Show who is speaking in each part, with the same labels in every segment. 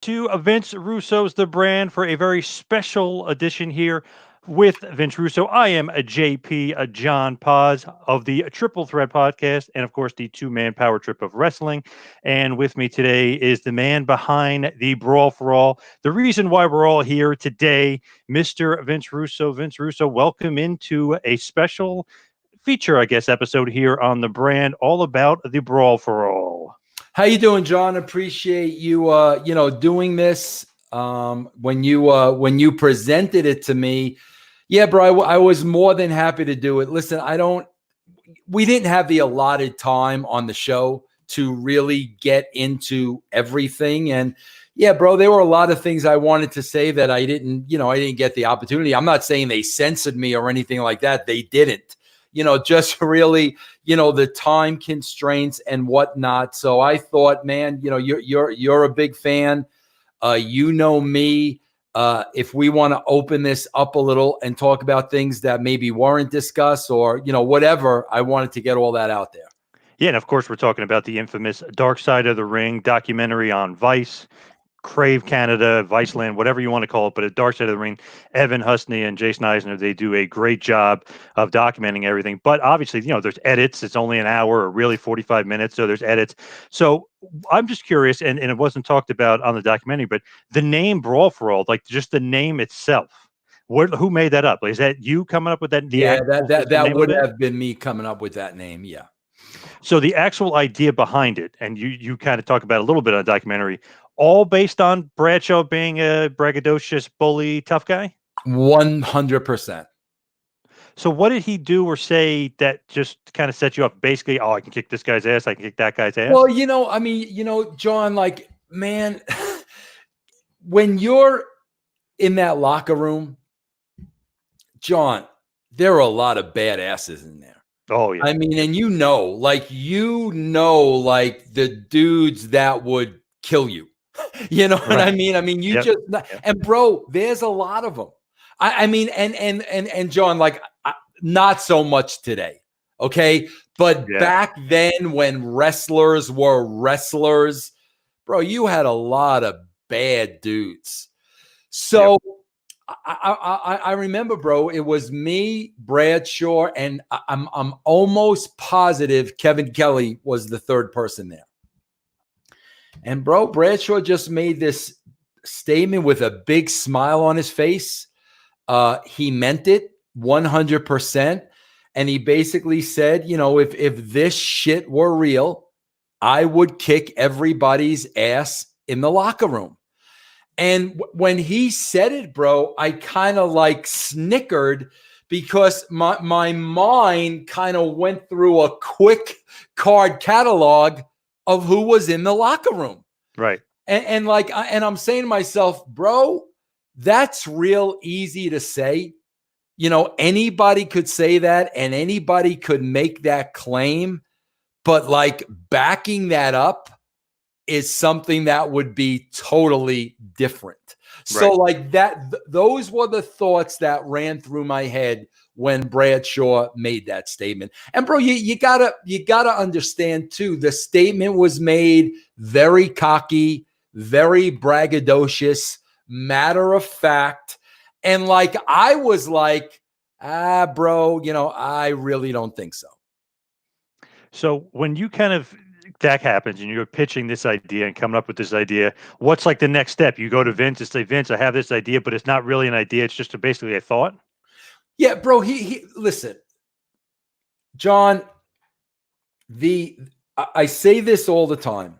Speaker 1: to Vince Russo's The Brand for a very special edition here with Vince Russo. I am a JP, a John Paz of the Triple Threat Podcast, and of course, the two-man power trip of wrestling. And with me today is the man behind the Brawl for All. The reason why we're all here today, Mr. Vince Russo. Vince Russo, welcome into a special feature, I guess, episode here on The Brand, all about the Brawl for All.
Speaker 2: How you doing, John? Appreciate you, doing this. When you presented it to me, yeah, bro, I was more than happy to do it. Listen, we didn't have the allotted time on the show to really get into everything. And yeah, bro, there were a lot of things I wanted to say that I didn't get the opportunity. I'm not saying they censored me or anything like that. They didn't. Just really, the time constraints and whatnot. So I thought, man, you're a big fan. Me. If we want to open this up a little and talk about things that maybe weren't discussed or, whatever, I wanted to get all that out there.
Speaker 1: Yeah, and of course, we're talking about the infamous Dark Side of the Ring documentary on Vice. Crave Canada, Viceland, whatever you want to call it, but at Dark Side of the Ring, Evan Husney and Jason Eisner, they do a great job of documenting everything. But obviously, there's edits. It's only an hour or really 45 minutes, so there's edits. So I'm just curious, and it wasn't talked about on the documentary, but the name Brawl for All, like just the name itself, who made that up? Like, is that you coming up with that?
Speaker 2: That would have been me coming up with that name, yeah.
Speaker 1: So the actual idea behind it, and you kind of talk about a little bit on the documentary, all based on Bradshaw being a braggadocious, bully, tough guy?
Speaker 2: 100%.
Speaker 1: So what did he do or say that just kind of set you up? Basically, I can kick this guy's ass, I can kick that guy's ass?
Speaker 2: Well, John, like, man, when you're in that locker room, John, there are a lot of badasses in there.
Speaker 1: Oh, yeah.
Speaker 2: I mean, and like the dudes that would kill you. You know what I mean? I mean, and bro, there's a lot of them. I mean, and John, like, not so much today. Okay. But back then when wrestlers were wrestlers, bro, you had a lot of bad dudes. So I remember, bro, it was me, Bradshaw, and I'm almost positive Kevin Kelly was the third person there. And bro, Bradshaw just made this statement with a big smile on his face. He meant it 100%. And he basically said, if this shit were real, I would kick everybody's ass in the locker room. And when he said it, bro, I kind of like snickered because my mind kind of went through a quick card catalog of who was in the locker room.
Speaker 1: Right.
Speaker 2: And I'm saying to myself, bro, that's real easy to say. Anybody could say that and anybody could make that claim, but like backing that up is something that would be totally different. Right. So like those were the thoughts that ran through my head when Bradshaw made that statement. And bro, you gotta understand too, the statement was made very cocky, very braggadocious, matter of fact. And like, I was like, bro, I really don't think so.
Speaker 1: So when you that happens and you're pitching this idea and coming up with this idea, what's like the next step? You go to Vince and say, Vince, I have this idea, but it's not really an idea. It's just basically a thought.
Speaker 2: Yeah, bro, he listen, John, I say this all the time.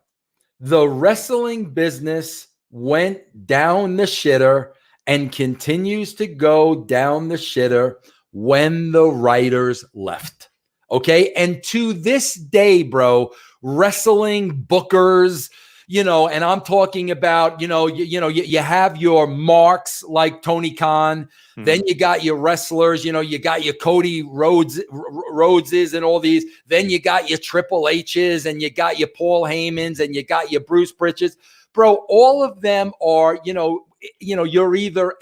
Speaker 2: The wrestling business went down the shitter and continues to go down the shitter when the writers left. Okay. And to this day, bro, wrestling bookers, and I'm talking about, you have your marks like Tony Khan. Mm-hmm. Then you got your wrestlers, you got your Cody Rhodeses and all these. Then you got your Triple H's and you got your Paul Heymans and you got your Bruce Prichard. Bro, all of them are, you're either of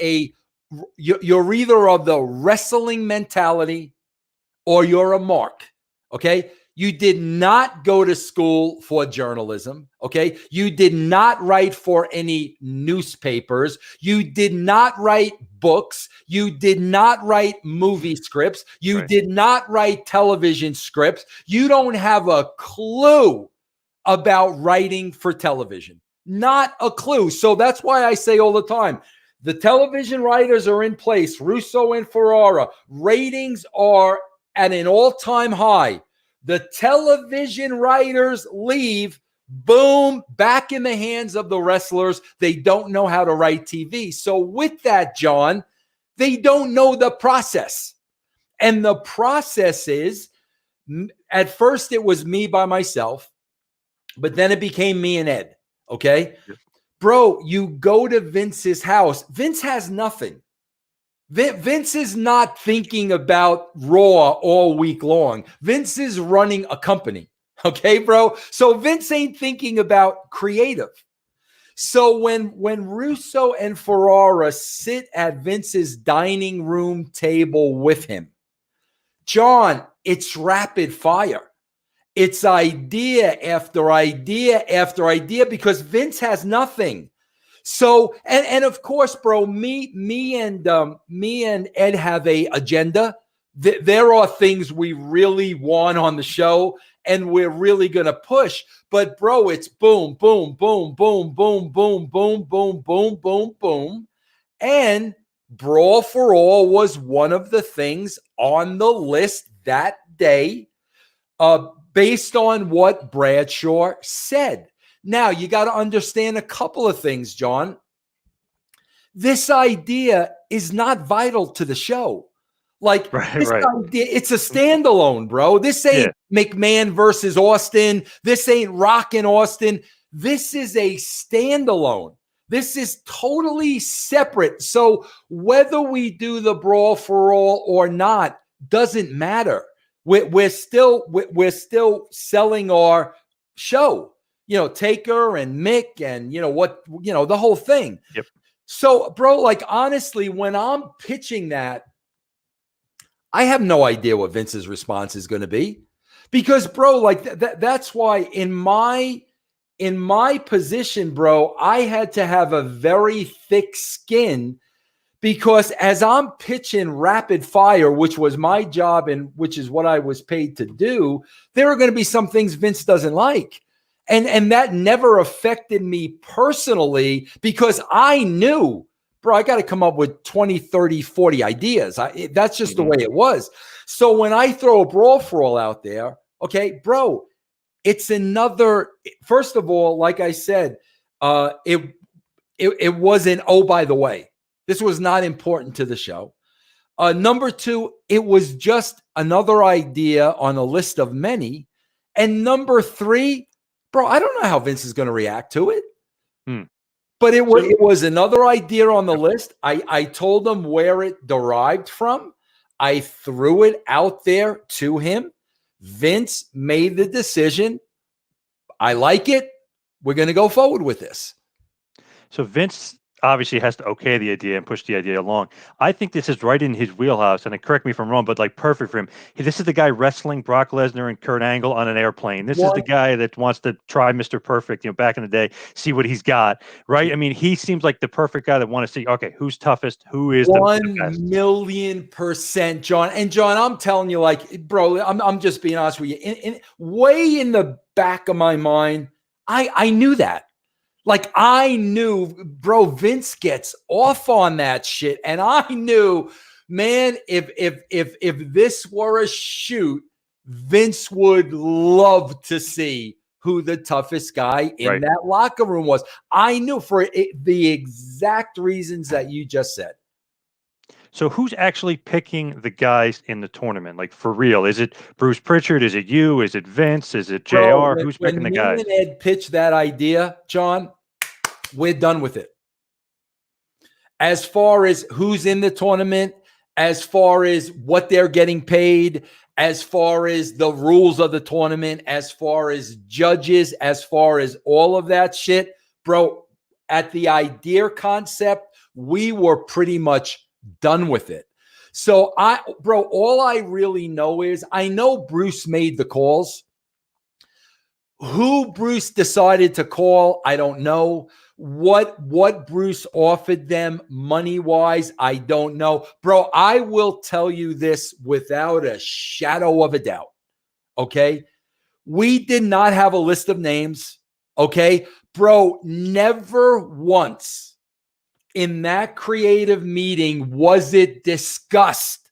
Speaker 2: the wrestling mentality or you're a mark. Okay. You did not go to school for journalism, okay? You did not write for any newspapers. You did not write books. You did not write movie scripts. You did not write television scripts. You don't have a clue about writing for television. Not a clue. So that's why I say all the time, the television writers are in place, Russo and Ferrara. Ratings are at an all-time high. The television writers leave, boom, back in the hands of the wrestlers. They don't know how to write TV. So with that, John, they don't know the process. And the process is, at first it was me by myself, but then it became me and Ed, okay?
Speaker 1: Yes.
Speaker 2: Bro, you go to Vince's house. Vince has nothing. Vince is not thinking about Raw all week long. Vince is running a company. Okay, bro? So Vince ain't thinking about creative. So when Russo and Ferrara sit at Vince's dining room table with him, John, it's rapid fire. It's idea after idea after idea because Vince has nothing. So, and of course, bro, me and Ed have a agenda. There are things we really want on the show and we're really going to push. But bro, it's boom, boom, boom, boom, boom, boom, boom, boom, boom, boom, boom. And Brawl for All was one of the things on the list that day, based on what Bradshaw said. Now, you got to understand a couple of things, John. This idea is not vital to the show. Like, this idea, it's a standalone, bro. This ain't McMahon versus Austin. This ain't Rock and Austin. This is a standalone. This is totally separate. So whether we do the Brawl for All or not doesn't matter. We're still selling our show. You know, Taker and Mick and, the whole thing.
Speaker 1: Yep.
Speaker 2: So, bro, like, honestly, when I'm pitching that, I have no idea what Vince's response is going to be. Because, bro, like, that's why in my position, bro, I had to have a very thick skin because as I'm pitching rapid fire, which was my job and which is what I was paid to do, there are going to be some things Vince doesn't like. And that never affected me personally because I knew, bro, I got to come up with 20, 30, 40 ideas. That's just the way it was. So when I throw a Brawl for All out there, okay, bro, it's another, first of all, like I said, it wasn't, oh, by the way, this was not important to the show. Number two, it was just another idea on a list of many. And number three, bro, I don't know how Vince is going to react to it. But it was another idea on the list. I told him where it derived from. I threw it out there to him. Vince made the decision. I like it. We're going to go forward with this.
Speaker 1: So Vince obviously has to okay the idea and push the idea along. I think this is right in his wheelhouse, and correct me if I'm wrong, but like perfect for him. This is the guy wrestling Brock Lesnar and Kurt Angle on an airplane. This is the guy that wants to try Mr. Perfect, back in the day, see what he's got, right? I mean, he seems like the perfect guy that want to see, okay, who's toughest, who is the best.
Speaker 2: 1,000,000%, John. And John, I'm telling you, like, bro, I'm just being honest with you. Way in the back of my mind, I knew that. Like, I knew, bro, Vince gets off on that shit. And I knew, man, if this were a shoot, Vince would love to see who the toughest guy in that locker room was. I knew for the exact reasons that you just said.
Speaker 1: So who's actually picking the guys in the tournament? Like, for real? Is it Bruce Prichard? Is it you? Is it Vince? Is it JR?
Speaker 2: Bro,
Speaker 1: who's picking the guys?
Speaker 2: When Ed pitched that idea, John, we're done with it. As far as who's in the tournament, as far as what they're getting paid, as far as the rules of the tournament, as far as judges, as far as all of that shit, bro, at the idea concept, we were pretty much done with it. So all I really know is I know Bruce made the calls. Who Bruce decided to call, I don't know. What Bruce offered them money-wise, I don't know. Bro, I will tell you this without a shadow of a doubt, okay? We did not have a list of names, okay? Bro, never once in that creative meeting was it discussed.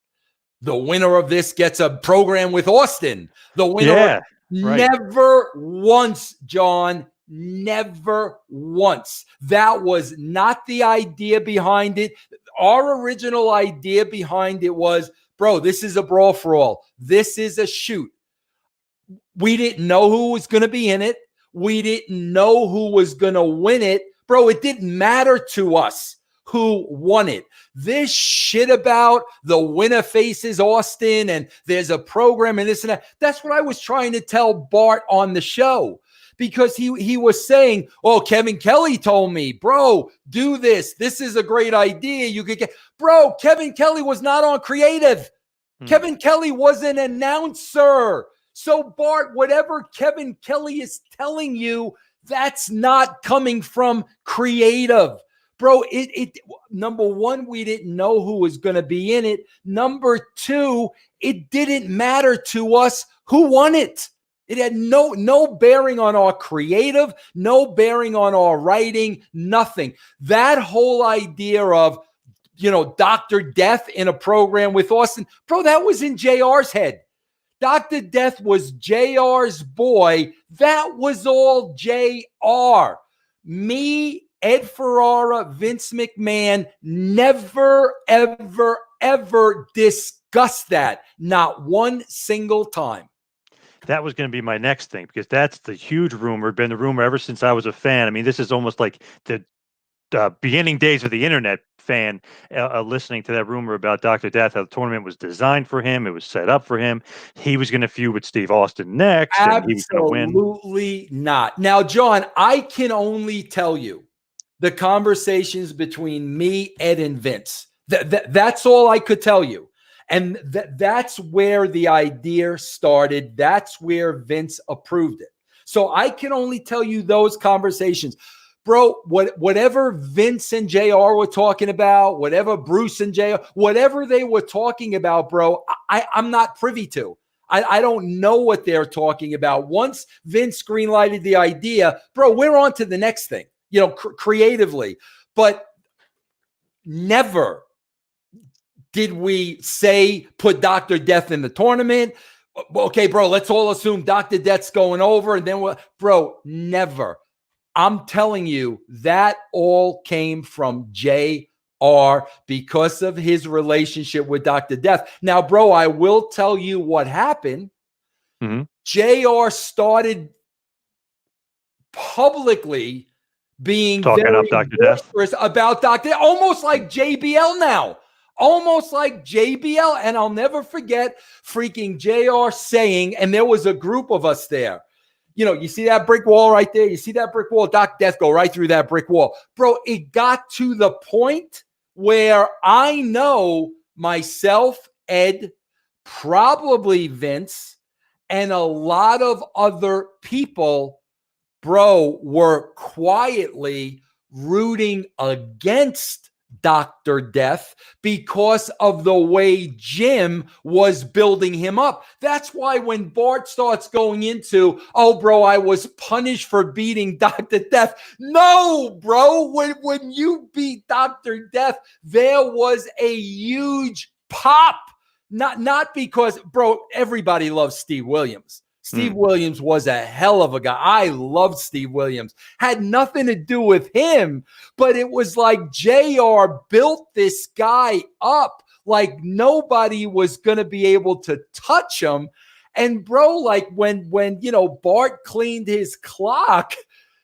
Speaker 2: The winner of this gets a program with Austin. The winner never once, John, never once. That was not the idea behind it. Our original idea behind it was, bro, this is a brawl for all. This is a shoot. We didn't know who was going to be in it. We didn't know who was going to win it. Bro, it didn't matter to us who won it. This shit about the winner faces Austin and there's a program and this and that. That's what I was trying to tell Bart on the show, because he was saying, oh, Kevin Kelly told me, bro, do this. This is a great idea. You could get, bro, Kevin Kelly was not on creative. Kevin Kelly was an announcer. So Bart, whatever Kevin Kelly is telling you, that's not coming from creative. Bro, number one, we didn't know who was going to be in it. Number two, it didn't matter to us who won it. It had no bearing on our creative, no bearing on our writing, nothing. That whole idea of, Dr. Death in a program with Austin, bro, that was in JR's head. Dr. Death was JR's boy. That was all JR. Me, Ed Ferrara, Vince McMahon never, ever, ever discussed that. Not one single time.
Speaker 1: That was going to be my next thing, because that's the huge rumor, been the rumor ever since I was a fan. I mean, this is almost like the beginning days of the internet fan listening to that rumor about Dr. Death, how the tournament was designed for him. It was set up for him. He was going to feud with Steve Austin next. And he was going to win.
Speaker 2: Absolutely not. Now, John, I can only tell you the conversations between me, Ed, and Vince. That's all I could tell you. And that's where the idea started. That's where Vince approved it. So I can only tell you those conversations. Bro, whatever Vince and JR were talking about, whatever Bruce and JR, whatever they were talking about, bro, I'm not privy to. I don't know what they're talking about. Once Vince greenlighted the idea, bro, we're on to the next thing, creatively. But never did we say put Dr. Death in the tournament. Okay, bro, let's all assume Dr. Death's going over. And then, bro, never. I'm telling you, that all came from JR because of his relationship with Dr. Death. Now, bro, I will tell you what happened. JR started publicly being
Speaker 1: talking
Speaker 2: very
Speaker 1: up Dr. Death
Speaker 2: about Dr. Death, almost like JBL now. Almost like JBL. And I'll never forget freaking JR saying, and there was a group of us there, you see that brick wall right there? You see that brick wall? Doc Death go right through that brick wall. Bro, it got to the point where I know myself, Ed, probably Vince, and a lot of other people, bro, were quietly rooting against Dr. Death because of the way Jim was building him up. That's why when Bart starts going into, oh, bro, I was punished for beating Dr. Death. No, bro, when you beat Dr. Death, there was a huge pop. Not because, bro, everybody loves Steve Williams. Steve Williams was a hell of a guy. I loved Steve Williams. Had nothing to do with him, but it was like JR built this guy up like nobody was going to be able to touch him. And bro, like when Bart cleaned his clock,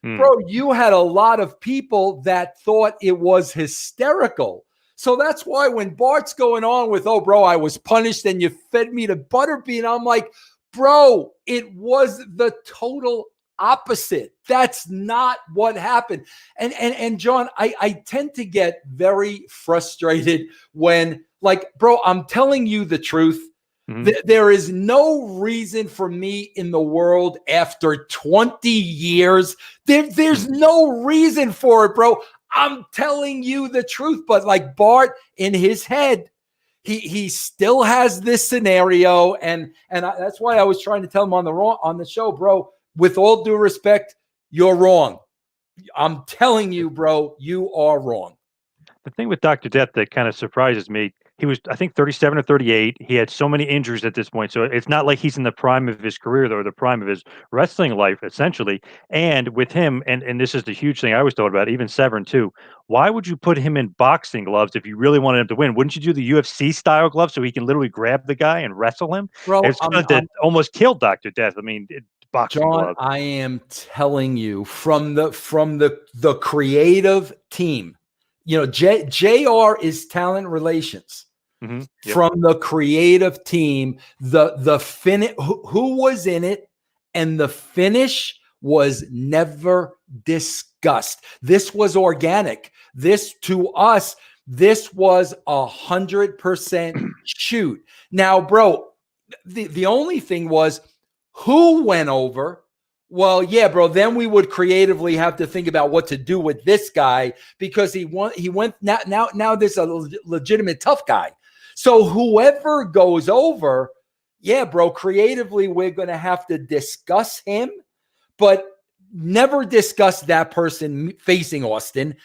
Speaker 2: bro, you had a lot of people that thought it was hysterical. So that's why when Bart's going on with, oh, bro, I was punished and you fed me to Butterbean, I'm like, bro, it was the total opposite. That's not what happened. And John, I tend to get very frustrated when Like, bro, I'm telling you the truth. There is no reason for me in the world after 20 years. There's no reason for it, bro. I'm telling you the truth. But like Bart in his head, he still has this scenario, and that's why I was trying to tell him on the show, bro. With all due respect, you're wrong. I'm telling you, bro, you are wrong.
Speaker 1: The thing with Dr. Death that kind of surprises me, he was, I think, 37 or 38. He had so many injuries at this point. So it's not like he's in the prime of his career, though, or the prime of his wrestling life, essentially. And with him, and this is the huge thing I always thought about, even Severn, too. Why would you put him in boxing gloves if you really wanted him to win? Wouldn't you do the UFC style gloves so he can literally grab the guy and wrestle him?
Speaker 2: Bro,
Speaker 1: It's kind of that almost killed Dr. Death. I mean, boxing
Speaker 2: John,
Speaker 1: gloves.
Speaker 2: I am telling you from the creative team. You know, JR is talent relations.
Speaker 1: Yep.
Speaker 2: From the creative team, the finish, who was in it, and the finish was never discussed. This was organic. This, to us, this was 100% shoot. Now, bro, the only thing was who went over. Well, yeah, bro, then we would creatively have to think about what to do with this guy, because he went now there's a legitimate tough guy. So whoever goes over, yeah, bro, creatively we're going to have to discuss him, but never discuss that person facing Austin.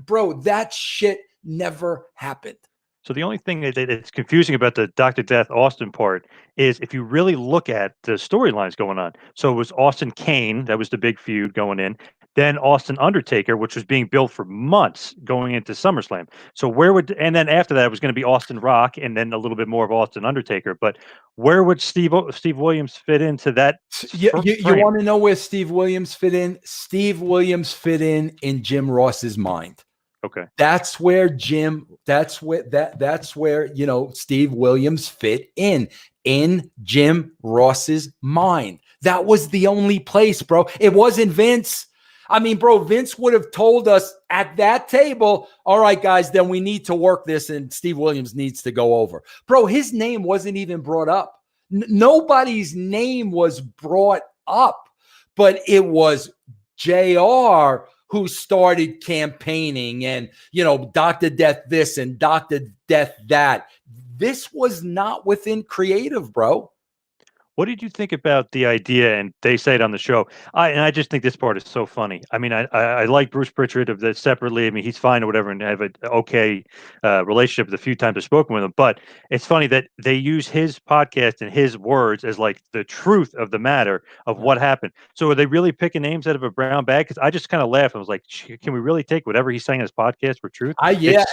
Speaker 2: Bro, that shit never happened.
Speaker 1: So the only thing that's confusing about the Dr. Death Austin part is if you really look at the storylines going on. So it was Austin Kane, that was the big feud going in. Then Austin Undertaker, which was being built for months going into SummerSlam. So and then after that, it was going to be Austin Rock and then a little bit more of Austin Undertaker. But where would Steve Williams fit into that?
Speaker 2: You want to know where Steve Williams fit in? Steve Williams fit in Jim Ross's mind.
Speaker 1: Okay.
Speaker 2: That's where Steve Williams fit in Jim Ross's mind. That was the only place, bro. It wasn't Vince. I mean, bro, Vince would have told us at that table, all right, guys, then we need to work this and Steve Williams needs to go over. Bro, his name wasn't even brought up. Nobody's name was brought up, but it was JR who started campaigning and, Dr. Death this and Dr. Death that. This was not within creative, bro.
Speaker 1: What did you think about the idea? And they say it on the show. I just think this part is so funny. I mean, I like Bruce Prichard of that separately. I mean, he's fine or whatever, and have an okay relationship the few times I've spoken with him. But it's funny that they use his podcast and his words as like the truth of the matter of what happened. So are they really picking names out of a brown bag? Because I just kind of laughed. I was like, can we really take whatever he's saying in his podcast for truth?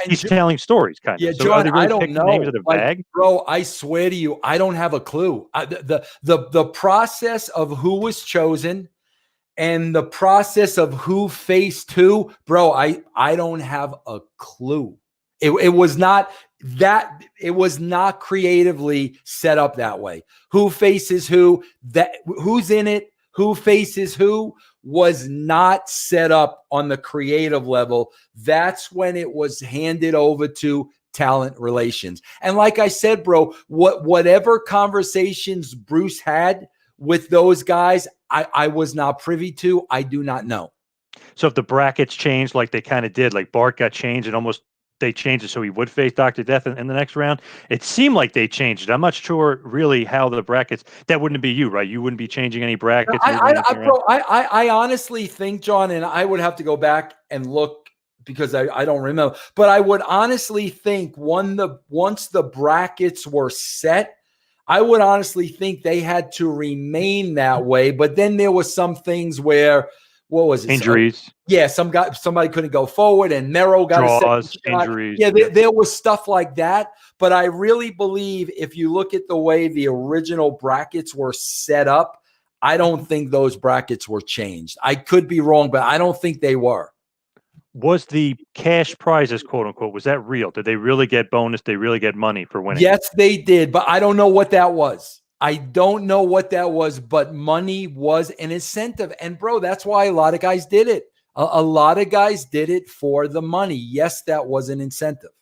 Speaker 1: He's telling stories, kind of.
Speaker 2: Yeah,
Speaker 1: so
Speaker 2: John,
Speaker 1: really
Speaker 2: I don't know.
Speaker 1: Names out of bag?
Speaker 2: Bro, I swear to you, I don't have a clue. The process of who was chosen and the process of who faced who, bro, I don't have a clue. It was not creatively set up that way. Who faces who, who's in it, who faces who was not set up on the creative level. That's when it was handed over to talent relations. And like I said, bro, whatever conversations Bruce had with those guys, I was not privy to. I do not know.
Speaker 1: So if the brackets changed like they kind of did, like Bart got changed and almost they changed it so he would face Dr. Death in the next round. It seemed like they changed it. I'm not sure really how the brackets, that wouldn't be you, right? You wouldn't be changing any brackets.
Speaker 2: I honestly think, John, and I would have to go back and look because I don't remember, but I would honestly think once the brackets were set, I would honestly think they had to remain that way. But then there was some things where, what was it?
Speaker 1: Injuries.
Speaker 2: Somebody couldn't go forward, and Mero got
Speaker 1: draws, injuries.
Speaker 2: Yeah, there was stuff like that. But I really believe if you look at the way the original brackets were set up, I don't think those brackets were changed. I could be wrong, but I don't think they were.
Speaker 1: Was the cash prizes, quote unquote, was that real? Did they really get bonus? Did they really get money for winning?
Speaker 2: Yes, they did, but I don't know what that was. I don't know what that was, but money was an incentive. And bro, that's why a lot of guys did it. A lot of guys did it for the money. Yes, that was an incentive.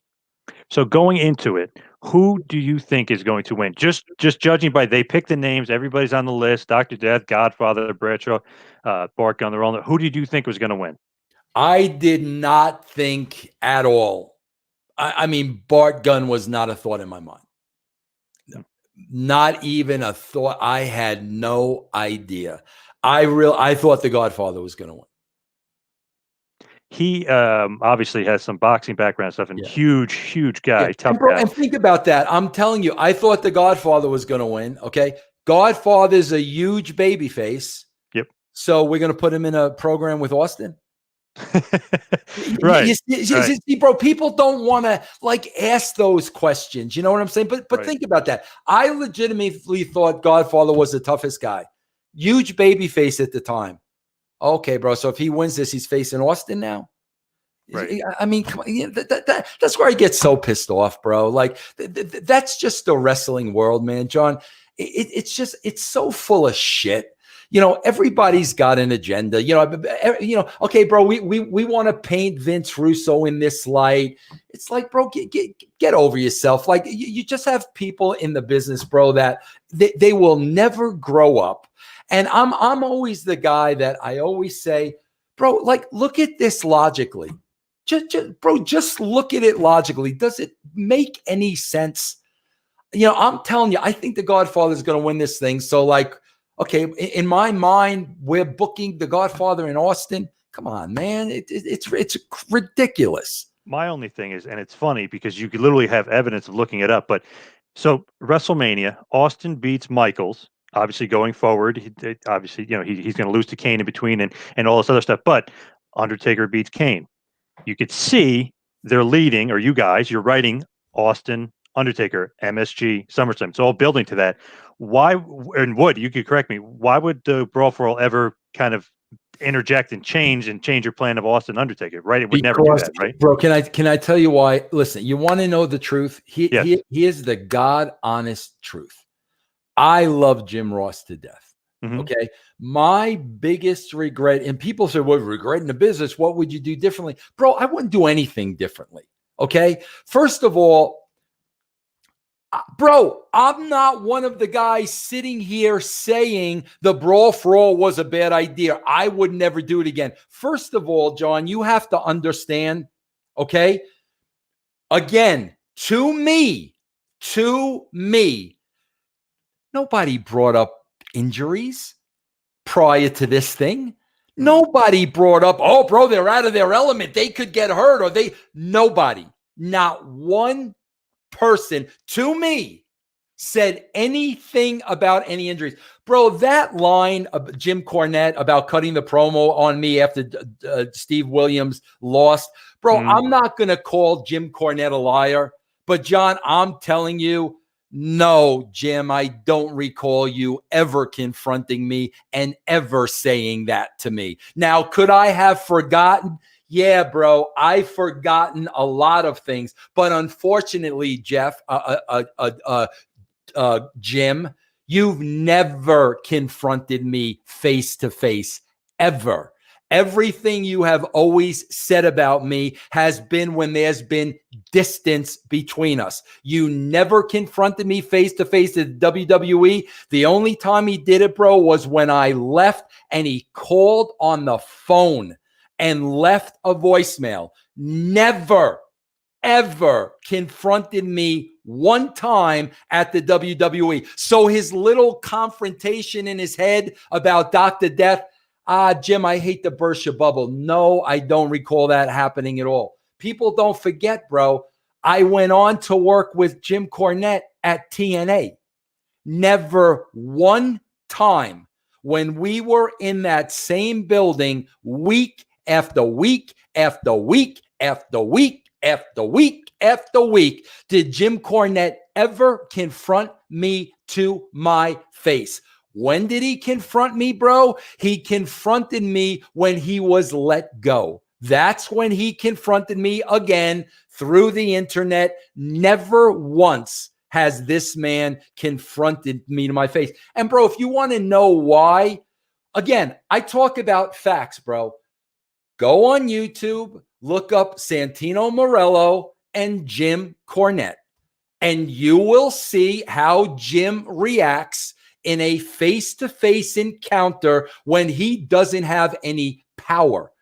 Speaker 1: So going into it, who do you think is going to win? Just judging by they pick the names, everybody's on the list. Dr. Death, Godfather, Bradshaw, Bart Gunn, they're all. Who did you think was going to win?
Speaker 2: I did not think at all. I mean, Bart Gunn was not a thought in my mind. Not even a thought. I had no idea. I thought the Godfather was going to win.
Speaker 1: He obviously has some boxing background stuff and huge guy, tough guy.
Speaker 2: And think about that. I'm telling you, I thought the Godfather was going to win. Okay. Godfather's a huge baby face.
Speaker 1: Yep.
Speaker 2: So we're going to put him in a program with Austin.
Speaker 1: Right.
Speaker 2: You see, bro, people don't want to like ask those questions. You know what I'm saying? But think about that. I legitimately thought Godfather was the toughest guy. Huge baby face at the time. Okay, bro. So if he wins this, he's facing Austin now.
Speaker 1: Right.
Speaker 2: I mean, come on, that's where I get so pissed off, bro. Like that's just the wrestling world, man, John. It's so full of shit. You know, everybody's got an agenda. You know. Okay, bro. We want to paint Vince Russo in this light. It's like, bro, get over yourself. Like you just have people in the business, bro, that they will never grow up. And I'm always the guy that I always say, bro, like look at this logically. Just look at it logically. Does it make any sense? You know, I'm telling you, I think the Godfather is going to win this thing. So, like, okay, in my mind, we're booking the Godfather in Austin. Come on, man, it's ridiculous.
Speaker 1: My only thing is, and it's funny because you could literally have evidence of looking it up. But so WrestleMania, Austin beats Michaels. Obviously, going forward, obviously, you know, he's going to lose to Kane in between and all this other stuff. But Undertaker beats Kane. You could see they're leading, or you guys, you're writing Austin, Undertaker, MSG, SummerSlam. It's all building to that. Why, and Wood, you could correct me, why would the Brawl for All ever kind of interject and change your plan of Austin Undertaker, right? It would never do that, right?
Speaker 2: Bro, can I tell you why? Listen, you want to know the truth? He is the God honest truth. I love Jim Ross to death. Mm-hmm. Okay. My biggest regret, and people say, well, regretting the business, what would you do differently? Bro, I wouldn't do anything differently. Okay. First of all, bro, I'm not one of the guys sitting here saying the Brawl for All was a bad idea. I would never do it again. First of all, John, you have to understand, okay? Again, to me, nobody brought up injuries prior to this thing. Nobody brought up, oh, bro, they're out of their element. They could get hurt nobody, not one person to me said anything about any injuries. Bro, that line of Jim Cornette about cutting the promo on me after Steve Williams lost. Bro, I'm not going to call Jim Cornette a liar. But, John, I'm telling you, no, Jim, I don't recall you ever confronting me and ever saying that to me. Now, could I have forgotten? Yeah, bro, I've forgotten a lot of things. But unfortunately, Jeff, Jim, you've never confronted me face to face, ever. Everything you have always said about me has been when there's been distance between us. You never confronted me face to face at WWE. The only time he did it, bro, was when I left and he called on the phone and left a voicemail. Never, ever confronted me one time at the WWE. So his little confrontation in his head about Dr. Death, Jim, I hate to burst your bubble. No, I don't recall that happening at all. People don't forget, bro. I went on to work with Jim Cornette at TNA. Never one time when we were in that same building week after week after week after week after week after week did Jim Cornette ever confront me to my face. When did he confront me, bro? He confronted me when he was let go. That's when he confronted me again through the internet. Never once has this man confronted me to my face. And bro, if you want to know why, again, I talk about facts, bro. Go on YouTube, look up Santino Marello and Jim Cornette. And you will see how Jim reacts in a face-to-face encounter when he doesn't have any power.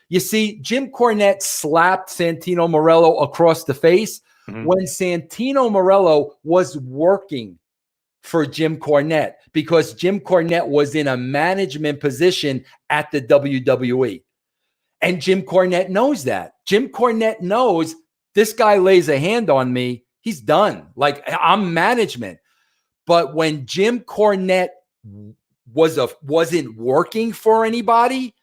Speaker 2: You see, Jim Cornette slapped Santino Marello across the face when Santino Marello was working for Jim Cornette, because Jim Cornette was in a management position at the WWE. And Jim Cornette knows that. Jim Cornette knows this guy lays a hand on me, he's done. Like, I'm management. But when Jim Cornette wasn't working for anybody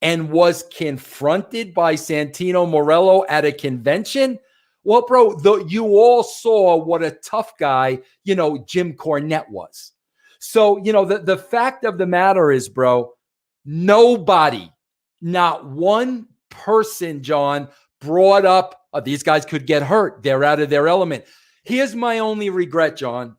Speaker 2: and was confronted by Santino Marello at a convention, well, bro, you all saw what a tough guy, Jim Cornette was. So, the fact of the matter is, bro, nobody, not one person, John, brought up, these guys could get hurt. They're out of their element. Here's my only regret, John.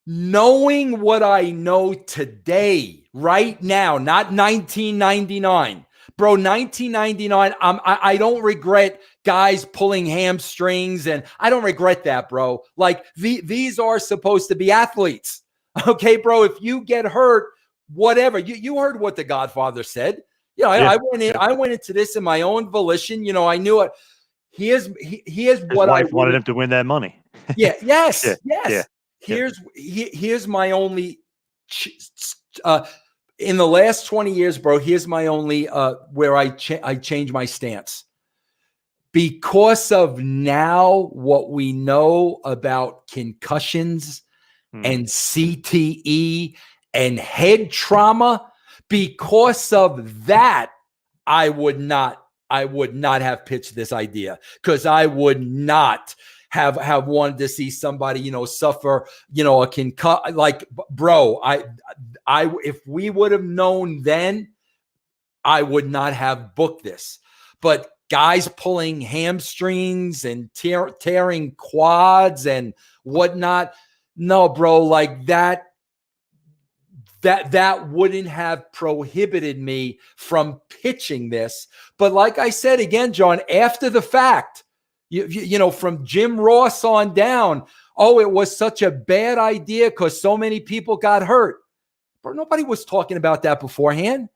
Speaker 2: Knowing what I know today, right now, not 1999. Bro, 1999, I don't regret guys pulling hamstrings, and I don't regret that, bro. Like, these are supposed to be athletes. Okay, bro, if you get hurt, whatever. You heard what the Godfather said. I went into this in my own volition. I knew it. Here's
Speaker 1: His
Speaker 2: what
Speaker 1: wife wanted him to win that money.
Speaker 2: Yes. Here's my only in the last 20 years, bro. Here's my only where I change my stance, because of now what we know about concussions and CTE and head trauma. Because of that, I would not have pitched this idea, because I would not have wanted to see somebody, suffer, a concussion. Like, bro, if we would have known then, I would not have booked this. But guys pulling hamstrings and tearing quads and whatnot, no, bro, like that wouldn't have prohibited me from pitching this. But like I said again, John, after the fact, from Jim Ross on down, it was such a bad idea because so many people got hurt. But nobody was talking about that beforehand.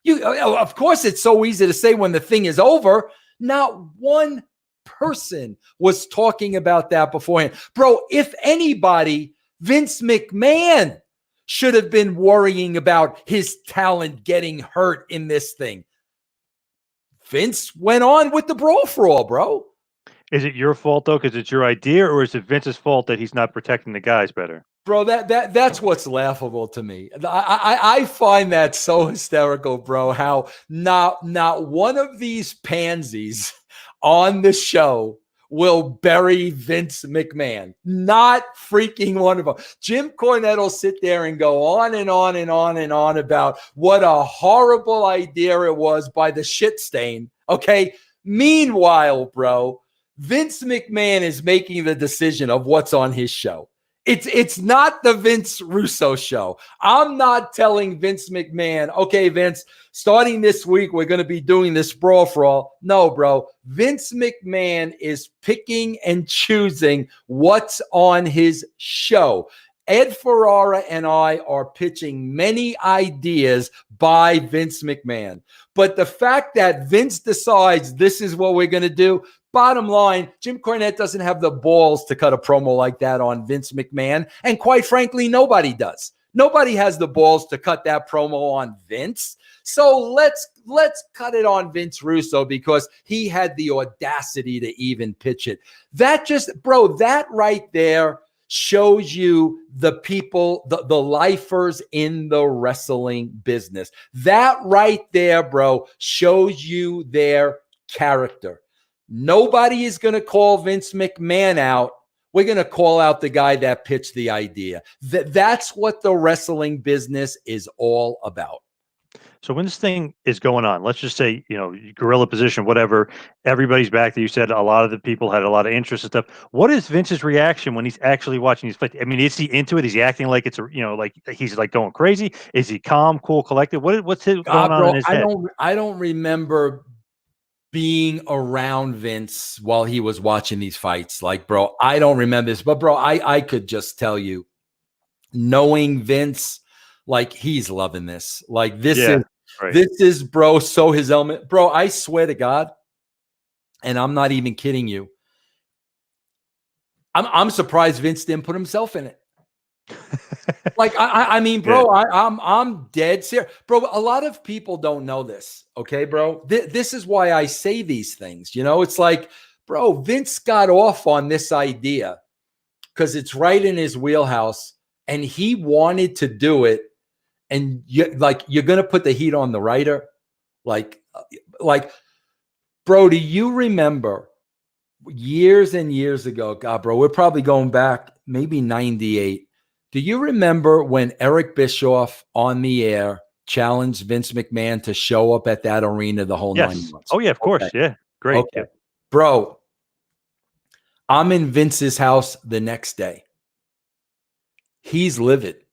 Speaker 2: Of course, it's so easy to say when the thing is over. Not one person was talking about that beforehand. Bro, if anybody, Vince McMahon should have been worrying about his talent getting hurt in this thing. Vince went on with the Brawl for All, bro.
Speaker 1: Is it your fault, though, because it's your idea, or is it Vince's fault that he's not protecting the guys better?
Speaker 2: Bro, that's what's laughable to me. I find that so hysterical, bro, how not one of these pansies on the show will bury Vince McMahon. Not freaking one of them. Jim Cornette will sit there and go on and on and on and on about what a horrible idea it was by the shit stain. Okay. Meanwhile, bro, Vince McMahon is making the decision of what's on his show. It's not the Vince Russo show. I'm not telling Vince McMahon, okay, Vince, starting this week, we're going to be doing this Brawl for All. No, bro. Vince McMahon is picking and choosing what's on his show. Ed Ferrara and I are pitching many ideas by Vince McMahon. But the fact that Vince decides this is what we're going to do, bottom line, Jim Cornette doesn't have the balls to cut a promo like that on Vince McMahon. And quite frankly, nobody does. Nobody has the balls to cut that promo on Vince. So let's cut it on Vince Russo because he had the audacity to even pitch it. That right there shows you the people, the lifers in the wrestling business. That right there, bro, shows you their character. Nobody is going to call Vince McMahon out. We're going to call out the guy that pitched the idea. That's what the wrestling business is all about.
Speaker 1: So when this thing is going on, let's just say, gorilla position, whatever, everybody's back there. You said a lot of the people had a lot of interest and stuff. What is Vince's reaction when he's actually watching these fights? I mean, is he into it? Is he acting like it's, like he's like going crazy? Is he calm, cool, collected? What's going on in his head?
Speaker 2: I don't remember being around Vince while he was watching these fights. Like, bro, I don't remember this, but bro, I could just tell you, knowing Vince, like he's loving this. Like this is bro, so his element. Bro, I swear to God, and I'm not even kidding you. I'm surprised Vince didn't put himself in it. Like, I mean, bro, I'm dead serious. Bro, a lot of people don't know this. Okay, bro. This is why I say these things. You know, it's like, bro, Vince got off on this idea because it's right in his wheelhouse and he wanted to do it. And you're going to put the heat on the writer. Like, bro, do you remember years and years ago? God, bro, we're probably going back maybe 98. Do you remember when Eric Bischoff on the air challenged Vince McMahon to show up at that arena the whole 9 months?
Speaker 1: Oh, yeah, of course. Yeah. Great.
Speaker 2: Okay.
Speaker 1: Yeah.
Speaker 2: Bro, I'm in Vince's house the next day. He's livid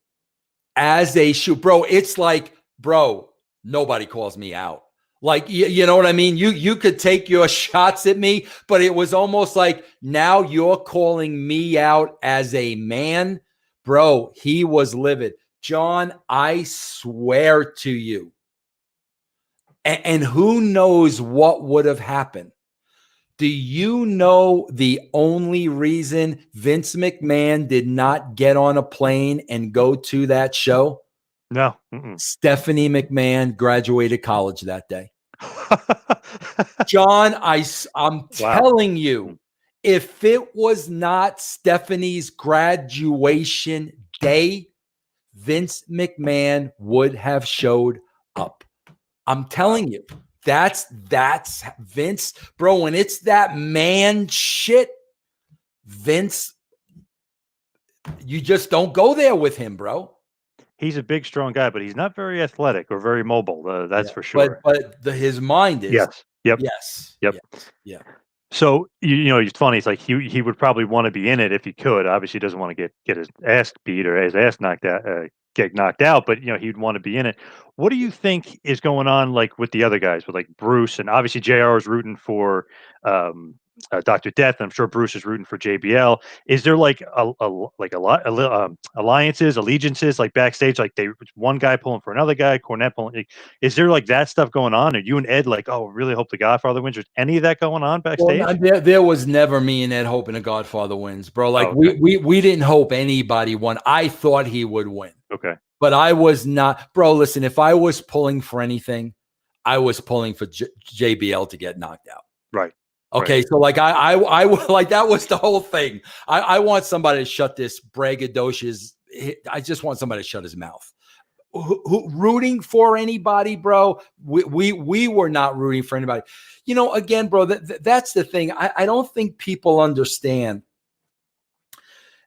Speaker 2: as a shoot. Bro, it's like, bro, nobody calls me out. Like, you know what I mean? You could take your shots at me, but it was almost like now you're calling me out as a man. Bro, he was livid. John, I swear to you. And who knows what would have happened? Do you know the only reason Vince McMahon did not get on a plane and go to that show?
Speaker 1: No.
Speaker 2: Stephanie McMahon graduated college that day. John, I'm telling you, if it was not Stephanie's graduation day, Vince McMahon would have showed up. I'm telling you, that's Vince, bro. When it's that man shit, Vince, you just don't go there with him, bro.
Speaker 1: He's a big, strong guy, but he's not very athletic or very mobile. That's for sure.
Speaker 2: But his mind is.
Speaker 1: Yes. Yep.
Speaker 2: Yes.
Speaker 1: Yep.
Speaker 2: Yes. Yeah.
Speaker 1: So, you know, it's funny. It's like he would probably want to be in it if he could. Obviously, he doesn't want to get his ass beat or his ass knocked out, get knocked out. But, you know, he'd want to be in it. What do you think is going on, like, with the other guys, with, like, Bruce? And obviously, JR is rooting for Dr. Death. And I'm sure Bruce is rooting for JBL. Is there, like, alliances, allegiances, like, backstage? Like, one guy pulling for another guy, Cornette pulling. Like, is there, like, that stuff going on? Are you and Ed like, oh, really hope the Godfather wins? Is any of that going on backstage?
Speaker 2: Well, there was never me and Ed hoping the Godfather wins, bro. Like, we didn't hope anybody won. I thought he would win.
Speaker 1: Okay.
Speaker 2: But I was not, bro. Listen, if I was pulling for anything, I was pulling for JBL to get knocked out.
Speaker 1: Right.
Speaker 2: Okay.
Speaker 1: Right.
Speaker 2: So like I like that was the whole thing. I want somebody to shut this braggadocious. I just want somebody to shut his mouth. Who rooting for anybody, bro? We were not rooting for anybody. You know, again, bro, that's the thing. I don't think people understand.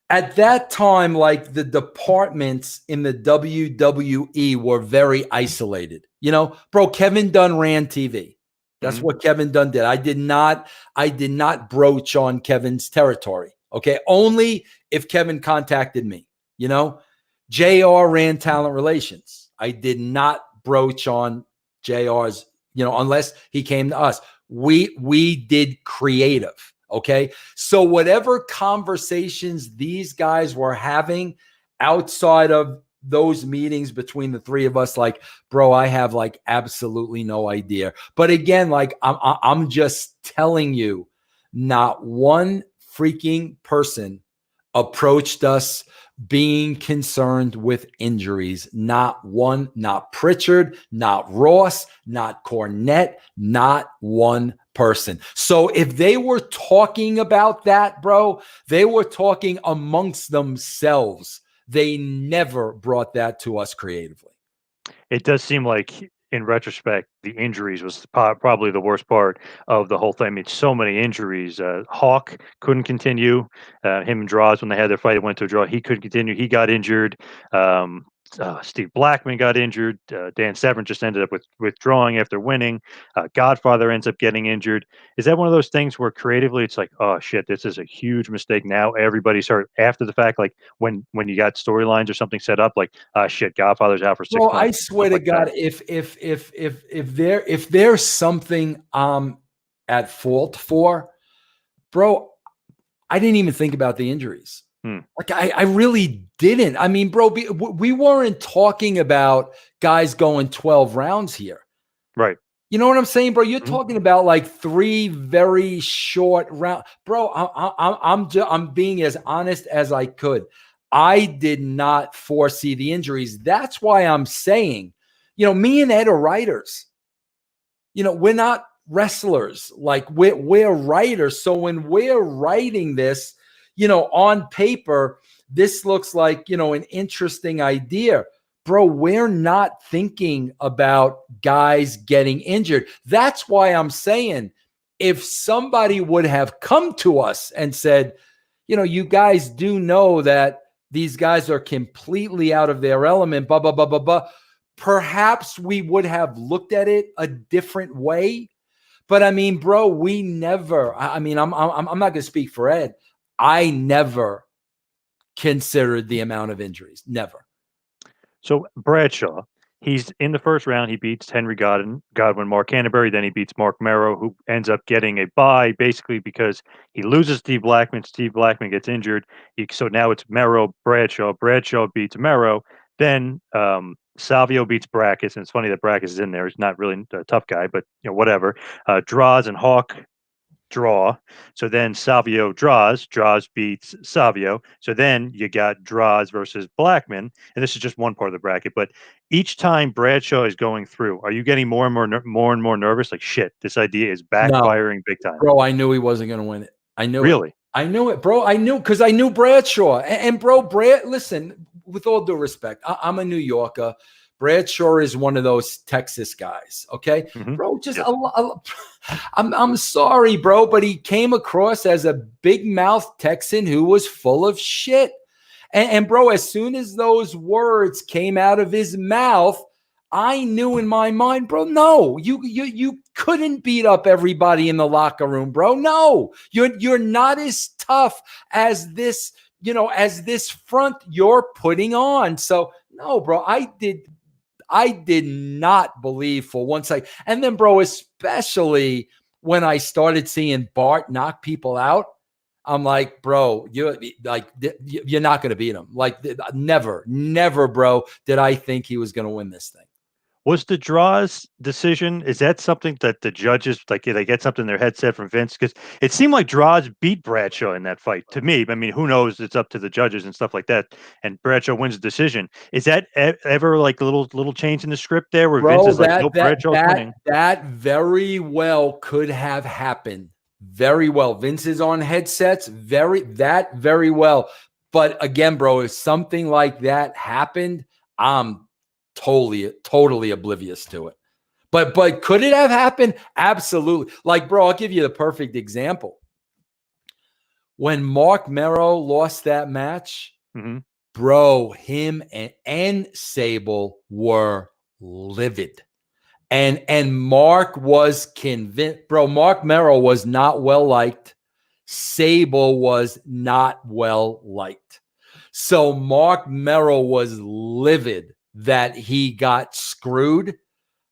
Speaker 2: At that time, like the departments in the WWE were very isolated. You know, bro, Kevin Dunn ran TV. That's what Kevin Dunn did. I did not broach on Kevin's territory. Okay. Only if Kevin contacted me, you know. JR ran talent relations. I did not broach on JR's, you know, unless he came to us. We did creative. Okay. So whatever conversations these guys were having outside of those meetings between the three of us, like, bro, I have like absolutely no idea. But again, like I'm just telling you, not one freaking person approached us being concerned with injuries. Not one, not Prichard, not Ross, not Cornette, not one person. So if they were talking about that, bro, they were talking amongst themselves. They never brought that to us creatively.
Speaker 1: It does seem like, in retrospect, the injuries was probably the worst part of the whole thing. I mean, so many injuries. Hawk couldn't continue. Him and Draws, when they had their fight, it went to a draw. He couldn't continue. He got injured. Steve Blackman got injured. Dan Severn just ended up withdrawing after winning. Godfather ends up getting injured. Is that one of those things where creatively it's like, oh shit, this is a huge mistake? Now everybody started after the fact, like when you got storylines or something set up, like, shit, Godfather's out for 6 months.
Speaker 2: I swear to God, if there's something I'm at fault for, bro, I didn't even think about the injuries. Like I really didn't. I mean, bro, we weren't talking about guys going 12 rounds here.
Speaker 1: Right.
Speaker 2: You know what I'm saying, bro? You're talking about like 3 very short rounds. Bro, I'm being as honest as I could. I did not foresee the injuries. That's why I'm saying, me and Ed are writers. We're not wrestlers. Like we're writers. So when we're writing this, on paper, this looks like, an interesting idea. Bro, we're not thinking about guys getting injured. That's why I'm saying if somebody would have come to us and said, you guys do know that these guys are completely out of their element, blah, blah, blah, blah, blah, perhaps we would have looked at it a different way. But I mean, bro, we never, I'm not going to speak for Ed. I never considered the amount of injuries. Never.
Speaker 1: So Bradshaw, he's in the first round. He beats Henry Godwin, Mark Canterbury. Then he beats Mark Merrow, who ends up getting a bye basically because he loses Steve Blackman. Steve Blackman gets injured. So now it's Merrow, Bradshaw. Bradshaw beats Merrow. Then Savio beats Baracus. And it's funny that Baracus is in there. He's not really a tough guy, but whatever. Draws and Hawk draw. So then Savio draws beats Savio. So then you got draws versus Blackman. And this is just one part of the bracket. But each time Bradshaw is going through, are you getting more and more nervous? Like, shit, this idea is backfiring big time.
Speaker 2: Bro, I knew he wasn't going to win it. I knew
Speaker 1: really?
Speaker 2: It. I knew it, bro. I knew because I knew Bradshaw. And bro, listen, with all due respect, I'm a New Yorker. Bradshaw is one of those Texas guys, okay? Bro, just I'm sorry, bro, but he came across as a big mouth Texan who was full of shit. And bro, as soon as those words came out of his mouth, I knew in my mind, bro, no, you couldn't beat up everybody in the locker room, bro. No, you're not as tough as this, as this front you're putting on. So no, bro, I did not believe for one second. And then, bro, especially when I started seeing Bart knock people out, I'm like, bro, you're not going to beat him. Like, never, bro, did I think he was going to win this thing.
Speaker 1: Was the draws decision, is that something that the judges, like, they get something in their head set from Vince? Because it seemed like draws beat Bradshaw in that fight to me. I mean, who knows? It's up to the judges and stuff like that. And Bradshaw wins the decision. Is that ever like a little change in the script there where Vince is like, no, Bradshaw's winning?
Speaker 2: That very well could have happened. Very well. Vince is on headsets. Very well. But again, bro, if something like that happened, I'm totally oblivious to it. But could it have happened? Absolutely. Like, bro, I'll give you the perfect example. When Mark Merrow lost that match, bro, him and Sable were livid. And Mark was convinced, bro, Mark Merrow was not well liked. Sable was not well liked. So Mark Merrow was livid that he got screwed.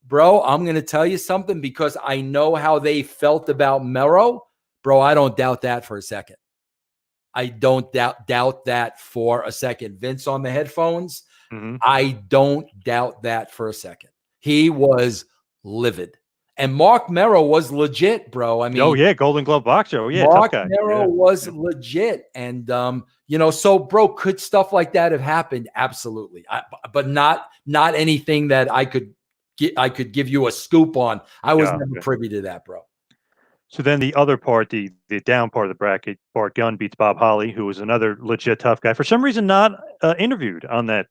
Speaker 2: Bro, I'm going to tell you something because I know how they felt about Merrow. Bro, I don't doubt that for a second. I don't doubt that for a second. Vince on the headphones, I don't doubt that for a second. He was livid. And Mark Merrow was legit, bro. I mean,
Speaker 1: oh yeah, Golden Glove boxer. Oh yeah,
Speaker 2: Mark
Speaker 1: tough guy.
Speaker 2: Merrow was legit, and so bro, could stuff like that have happened? Absolutely, but not anything that I could give you a scoop on. I was never privy to that, bro.
Speaker 1: So then the other part, the down part of the bracket, Bart Gunn beats Bob Holly, who was another legit tough guy. For some reason, not interviewed on that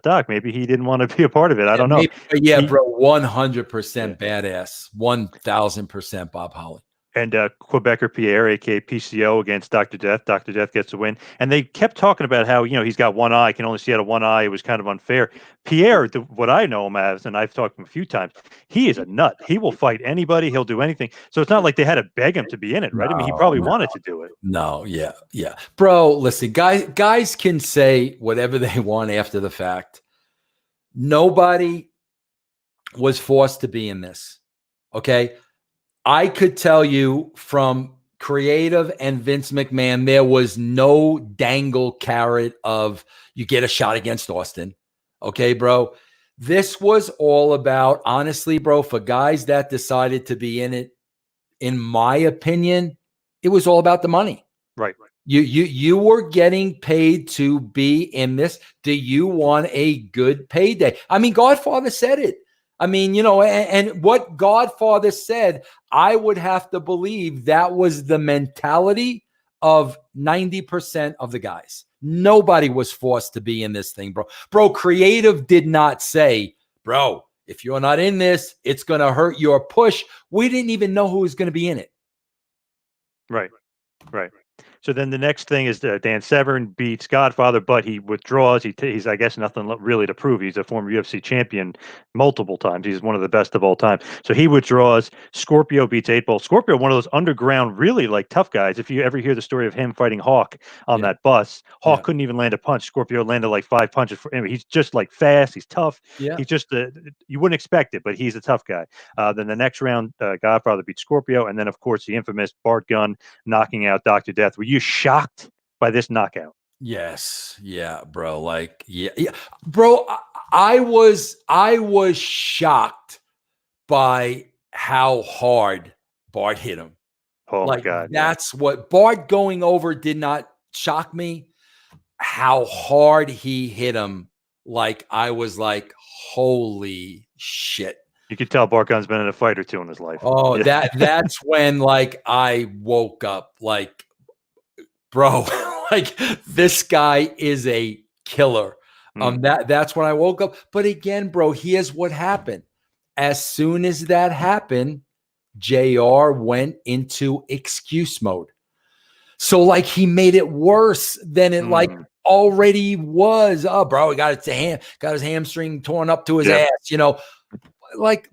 Speaker 1: doc. Maybe he didn't want to be a part of it. I don't know.
Speaker 2: Yeah, bro, 100% badass, 1000% Bob Holly.
Speaker 1: And Quebecer Pierre, aka PCO, against Dr. Death. Dr. Death gets the win. And they kept talking about how, he's got one eye, can only see out of one eye. It was kind of unfair. Pierre, what I know him as, and I've talked to him a few times, he is a nut. He will fight anybody. He'll do anything. So it's not like they had to beg him to be in it, right? I mean, he probably wanted to do it.
Speaker 2: No, yeah. Bro, listen, guys can say whatever they want after the fact. Nobody was forced to be in this, okay? I could tell you from creative and Vince McMahon, there was no dangle carrot of you get a shot against Austin. Okay, bro. This was all about, honestly, bro, for guys that decided to be in it, in my opinion, it was all about the money.
Speaker 1: Right.
Speaker 2: You were getting paid to be in this. Do you want a good payday? I mean, Godfather said it. I mean, you know, and what Godfather said, I would have to believe that was the mentality of 90% of the guys. Nobody was forced to be in this thing, bro. Bro, creative did not say, bro, if you're not in this, it's going to hurt your push. We didn't even know who was going to be in it.
Speaker 1: Right. Right. So then the next thing is Dan Severn beats Godfather, but he withdraws. He's, I guess, nothing really to prove. He's a former UFC champion multiple times. He's one of the best of all time. So he withdraws. Scorpio beats 8-Ball. Scorpio, one of those underground, really like tough guys. If you ever hear the story of him fighting Hawk on that bus, Hawk couldn't even land a punch. Scorpio landed like 5 punches for him. He's just like fast. He's tough.
Speaker 2: Yeah.
Speaker 1: He's just you wouldn't expect it, but he's a tough guy. Then the next round, Godfather beats Scorpio, and then of course the infamous Bart Gunn knocking out Dr. Death. Were you shocked by this knockout?
Speaker 2: Yes. Yeah, bro. Like, yeah. Bro, I was shocked by how hard Bart hit him.
Speaker 1: Oh
Speaker 2: like,
Speaker 1: my God.
Speaker 2: That's what Bart going over did not shock me. How hard he hit him. Like, I was like, holy shit.
Speaker 1: You could tell Bart Gunn's been in a fight or two in his life.
Speaker 2: Oh, yeah. that's when like I woke up like, bro, like this guy is a killer. That's when I woke up. But again, bro, here's what happened. As soon as that happened, JR went into excuse mode. So like he made it worse than it like already was. Oh, bro, he got his hamstring torn up to his ass, you know. Like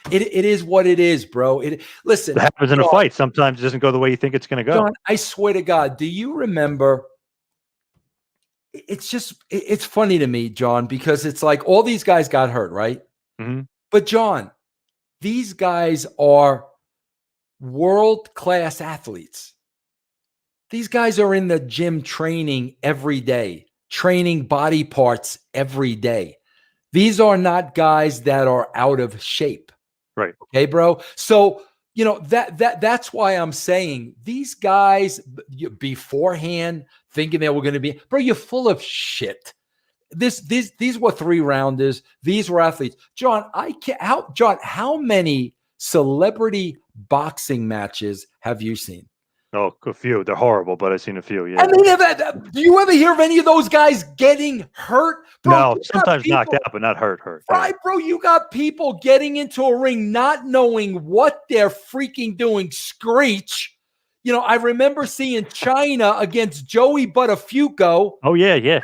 Speaker 2: it is what it is, bro. Listen,
Speaker 1: it happens in a fight. Sometimes it doesn't go the way you think it's going to go.
Speaker 2: John, I swear to God, do you remember? It's funny to me, John, because it's like all these guys got hurt, right?
Speaker 1: Mm-hmm.
Speaker 2: But John, these guys are world-class athletes. These guys are in the gym training every day, training body parts every day. These are not guys that are out of shape.
Speaker 1: Right.
Speaker 2: Okay, bro. So, you know, that's why I'm saying these guys beforehand thinking they were going to be, bro, you're full of shit. These were 3-rounders. These were athletes. John, how many celebrity boxing matches have you seen?
Speaker 1: Oh, a few. They're horrible, but I've seen a few. Yeah.
Speaker 2: I mean, do you ever hear of any of those guys getting hurt? Bro,
Speaker 1: no, sometimes knocked out, but not hurt.
Speaker 2: Right, bro. You got people getting into a ring not knowing what they're freaking doing. Screech. You know, I remember seeing China against Joey Buttafuoco.
Speaker 1: Oh, yeah.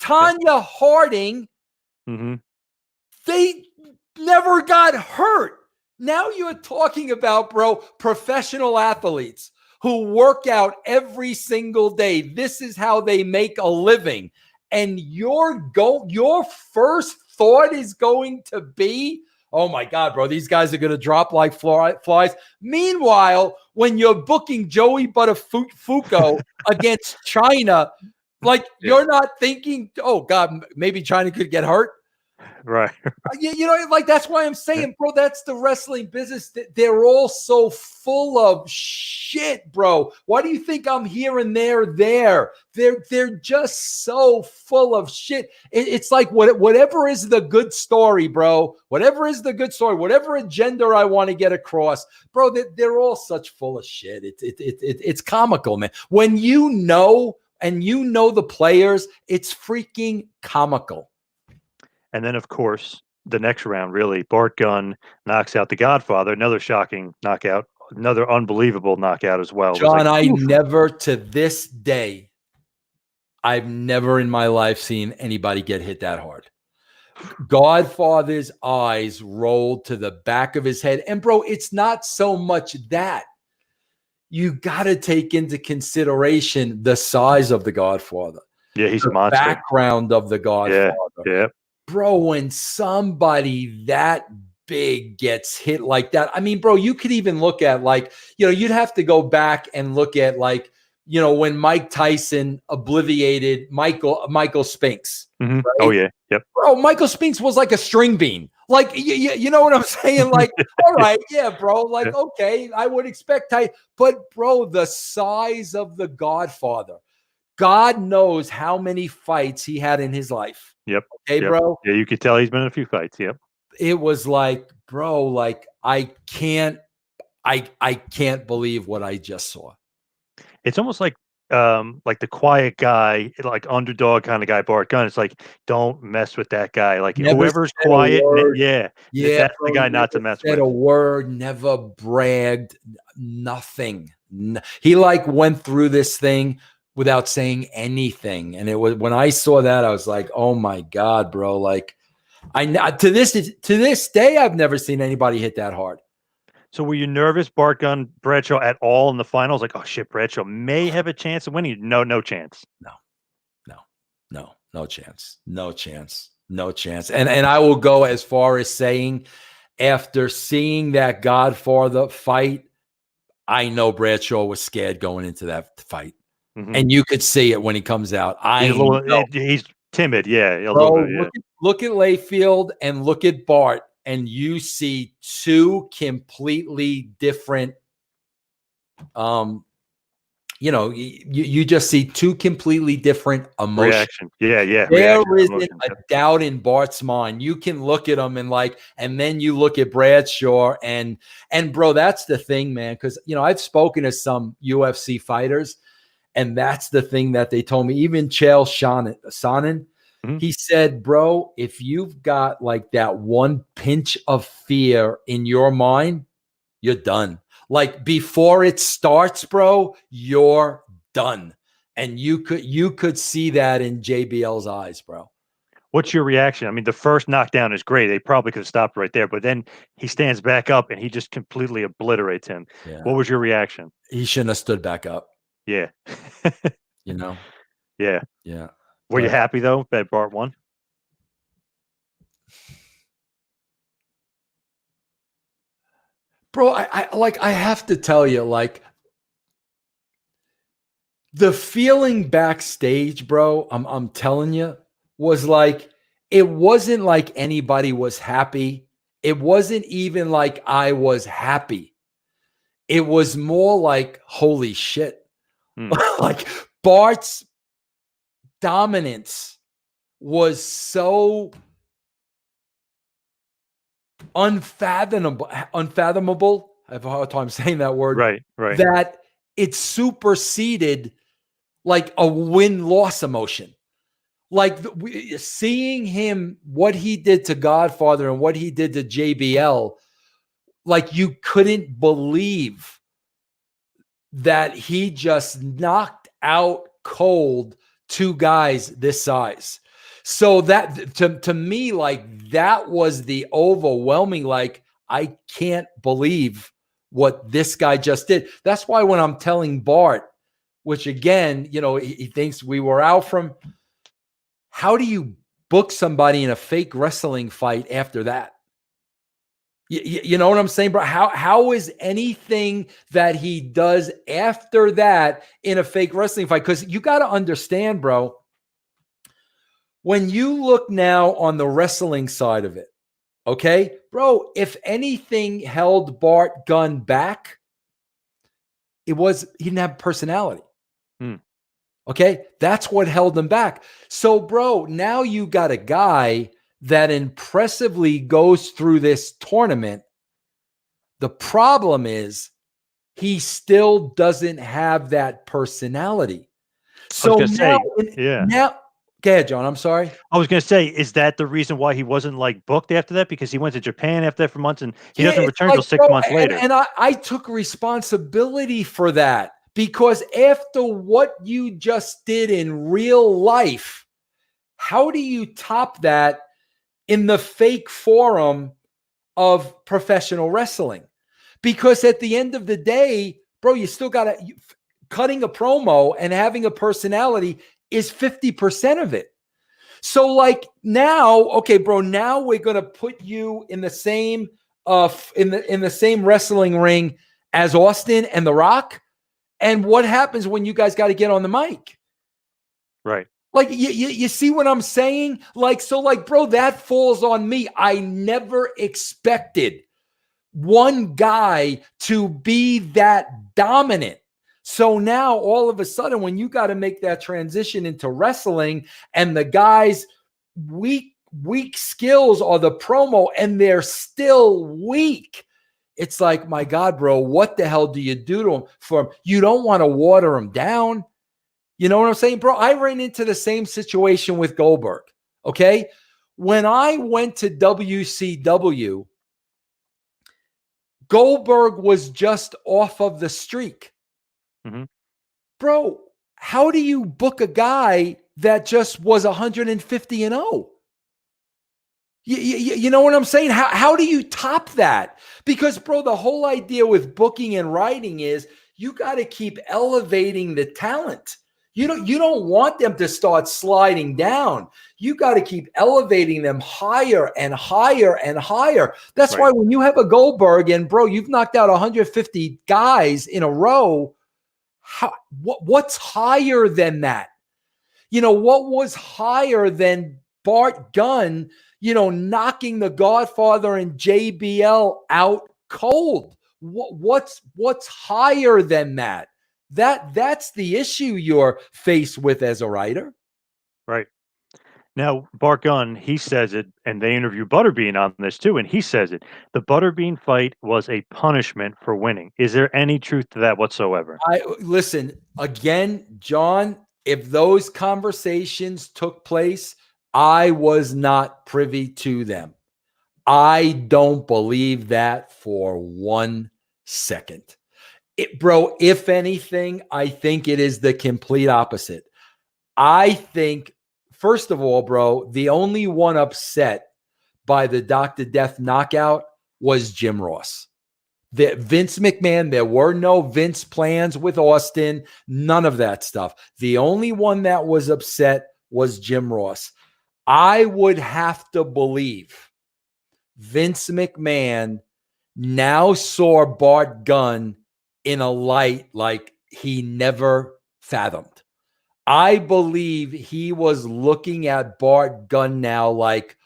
Speaker 2: Tanya Harding.
Speaker 1: Mm-hmm.
Speaker 2: They never got hurt. Now you're talking about, bro, professional athletes who work out every single day. This is how they make a living. And your first thought is going to be, oh my God, bro, these guys are going to drop like flies. Meanwhile, when you're booking Joey Buttafuoco against China, like you're not thinking, oh God, maybe China could get hurt.
Speaker 1: Right.
Speaker 2: You know, like that's why I'm saying, bro, that's the wrestling business. They're all so full of shit, bro. Why do you think I'm here and there? They're just so full of shit. It's like whatever is the good story, bro. Whatever is the good story, whatever agenda I want to get across, bro. They're all such full of shit. It's comical, man. When you know the players, it's freaking comical.
Speaker 1: And then, of course, the next round, really, Bart Gunn knocks out the Godfather. Another shocking knockout. Another unbelievable knockout as well.
Speaker 2: John, I never, to this day, I've never in my life seen anybody get hit that hard. Godfather's eyes rolled to the back of his head. And, bro, it's not so much that. You got to take into consideration the size of the Godfather.
Speaker 1: Yeah, he's a monster.
Speaker 2: Background of the Godfather.
Speaker 1: Yeah.
Speaker 2: Bro, when somebody that big gets hit like that. I mean, bro, you could even look at like, you'd have to go back and look at like, when Mike Tyson obliviated Michael Spinks.
Speaker 1: Mm-hmm.
Speaker 2: Right?
Speaker 1: Oh yeah. Yep.
Speaker 2: Bro, Michael Spinks was like a string bean. Like, you know what I'm saying? Like, all right, yeah, bro. Like, okay, I would expect but bro, the size of the Godfather, God knows how many fights he had in his life.
Speaker 1: Yep.
Speaker 2: Okay, bro.
Speaker 1: Yeah, you could tell he's been in a few fights. Yep.
Speaker 2: It was like, bro, like I can't believe what I just saw.
Speaker 1: It's almost like the quiet guy, like underdog kind of guy, Bart Gunn. It's like, don't mess with that guy. Like whoever's quiet, that's the guy not to mess with.
Speaker 2: Said a word, never bragged, nothing. He like went through this thing without saying anything. And it was, when I saw that, I was like, oh my God, bro. Like to this day, I've never seen anybody hit that hard.
Speaker 1: So were you nervous, Bart Gunn, Bradshaw at all in the finals? Like, oh shit, Bradshaw may have a chance of winning. No chance.
Speaker 2: No chance. No chance. And I will go as far as saying, after seeing that Godfather fight, I know Bradshaw was scared going into that fight. Mm-hmm. And you could see it when he comes out.
Speaker 1: He's timid, yeah.
Speaker 2: Bro, look at Layfield and look at Bart, and you see two completely different, you just see two completely different emotions.
Speaker 1: Reaction. Yeah.
Speaker 2: There isn't a doubt in Bart's mind. You can look at him and then you look at Bradshaw and bro, that's the thing, man. Because, I've spoken to some UFC fighters, and that's the thing that they told me. Even Chael Sonnen, he said, bro, if you've got like that one pinch of fear in your mind, you're done. Like before it starts, bro, you're done. And you could see that in JBL's eyes, bro.
Speaker 1: What's your reaction? I mean, the first knockdown is great. They probably could have stopped right there, but then he stands back up and he just completely obliterates him. Yeah. What was your reaction?
Speaker 2: He shouldn't have stood back up.
Speaker 1: Yeah.
Speaker 2: Yeah.
Speaker 1: Were you happy though that Bart won?
Speaker 2: Bro, I have to tell you, like, the feeling backstage, bro, I'm telling you, was like, it wasn't like anybody was happy. It wasn't even like I was happy. It was more like, holy shit. Like Bart's dominance was so unfathomable. I have a hard time saying that word.
Speaker 1: Right.
Speaker 2: That it superseded like a win-loss emotion. Like seeing him, what he did to Godfather and what he did to JBL, like you couldn't believe that he just knocked out cold two guys this size. So that to me, like that was the overwhelming, like, I can't believe what this guy just did. That's why when I'm telling Bart, which again, he thinks we were out from, how do you book somebody in a fake wrestling fight after that? You know what I'm saying, bro? How is anything that he does after that in a fake wrestling fight? Because you got to understand, bro, when you look now on the wrestling side of it, okay, bro, if anything held Bart Gunn back, he didn't have personality. Okay, that's what held him back. So, bro, now you got a guy that impressively goes through this tournament. The problem is he still doesn't have that personality. So now, go ahead, John. I'm sorry.
Speaker 1: I was going to say, is that the reason why he wasn't like booked after that? Because he went to Japan after that for months and he doesn't return until 6 months later.
Speaker 2: And I took responsibility for that, because after what you just did in real life, how do you top that in the fake forum of professional wrestling? Because at the end of the day, bro, you still got to, cutting a promo and having a personality is 50% of it. So like now, okay, bro, now we're going to put you in the same in the same wrestling ring as Austin and The Rock. And what happens when you guys got to get on the mic?
Speaker 1: Right.
Speaker 2: Like, you see what I'm saying? Like, so like, bro, that falls on me. I never expected one guy to be that dominant. So now all of a sudden, when you got to make that transition into wrestling and the guys weak skills are the promo and they're still weak, it's like, my God, bro, what the hell do you do to them? You don't want to water them down. You know what I'm saying, bro? I ran into the same situation with Goldberg. Okay. When I went to WCW, Goldberg was just off of the streak.
Speaker 1: Mm-hmm.
Speaker 2: Bro, how do you book a guy that just was 150-0? You know what I'm saying? How do you top that? Because, bro, the whole idea with booking and writing is you got to keep elevating the talent. You don't want them to start sliding down. You got to keep elevating them higher and higher and higher. That's right. Why when you have a Goldberg and, bro, you've knocked out 150 guys in a row, what's higher than that? You know, what was higher than Bart Gunn, you know, knocking the Godfather and JBL out cold? What's higher than that? That's the issue you're faced with as a writer.
Speaker 1: Right. Now, Bart Gunn, he says it, and they interview Butterbean on this too, and he says it. The Butterbean fight was a punishment for winning. Is there any truth to that whatsoever?
Speaker 2: Listen, again, John, if those conversations took place, I was not privy to them. I don't believe that for 1 second. Bro, if anything, I think it is the complete opposite. I think, first of all, bro, the only one upset by the Dr. Death knockout was Jim Ross. Vince McMahon, there were no Vince plans with Austin, none of that stuff. The only one that was upset was Jim Ross. I would have to believe Vince McMahon now saw Bart Gunn in a light like he never fathomed. I believe he was looking at Bart Gunn now like,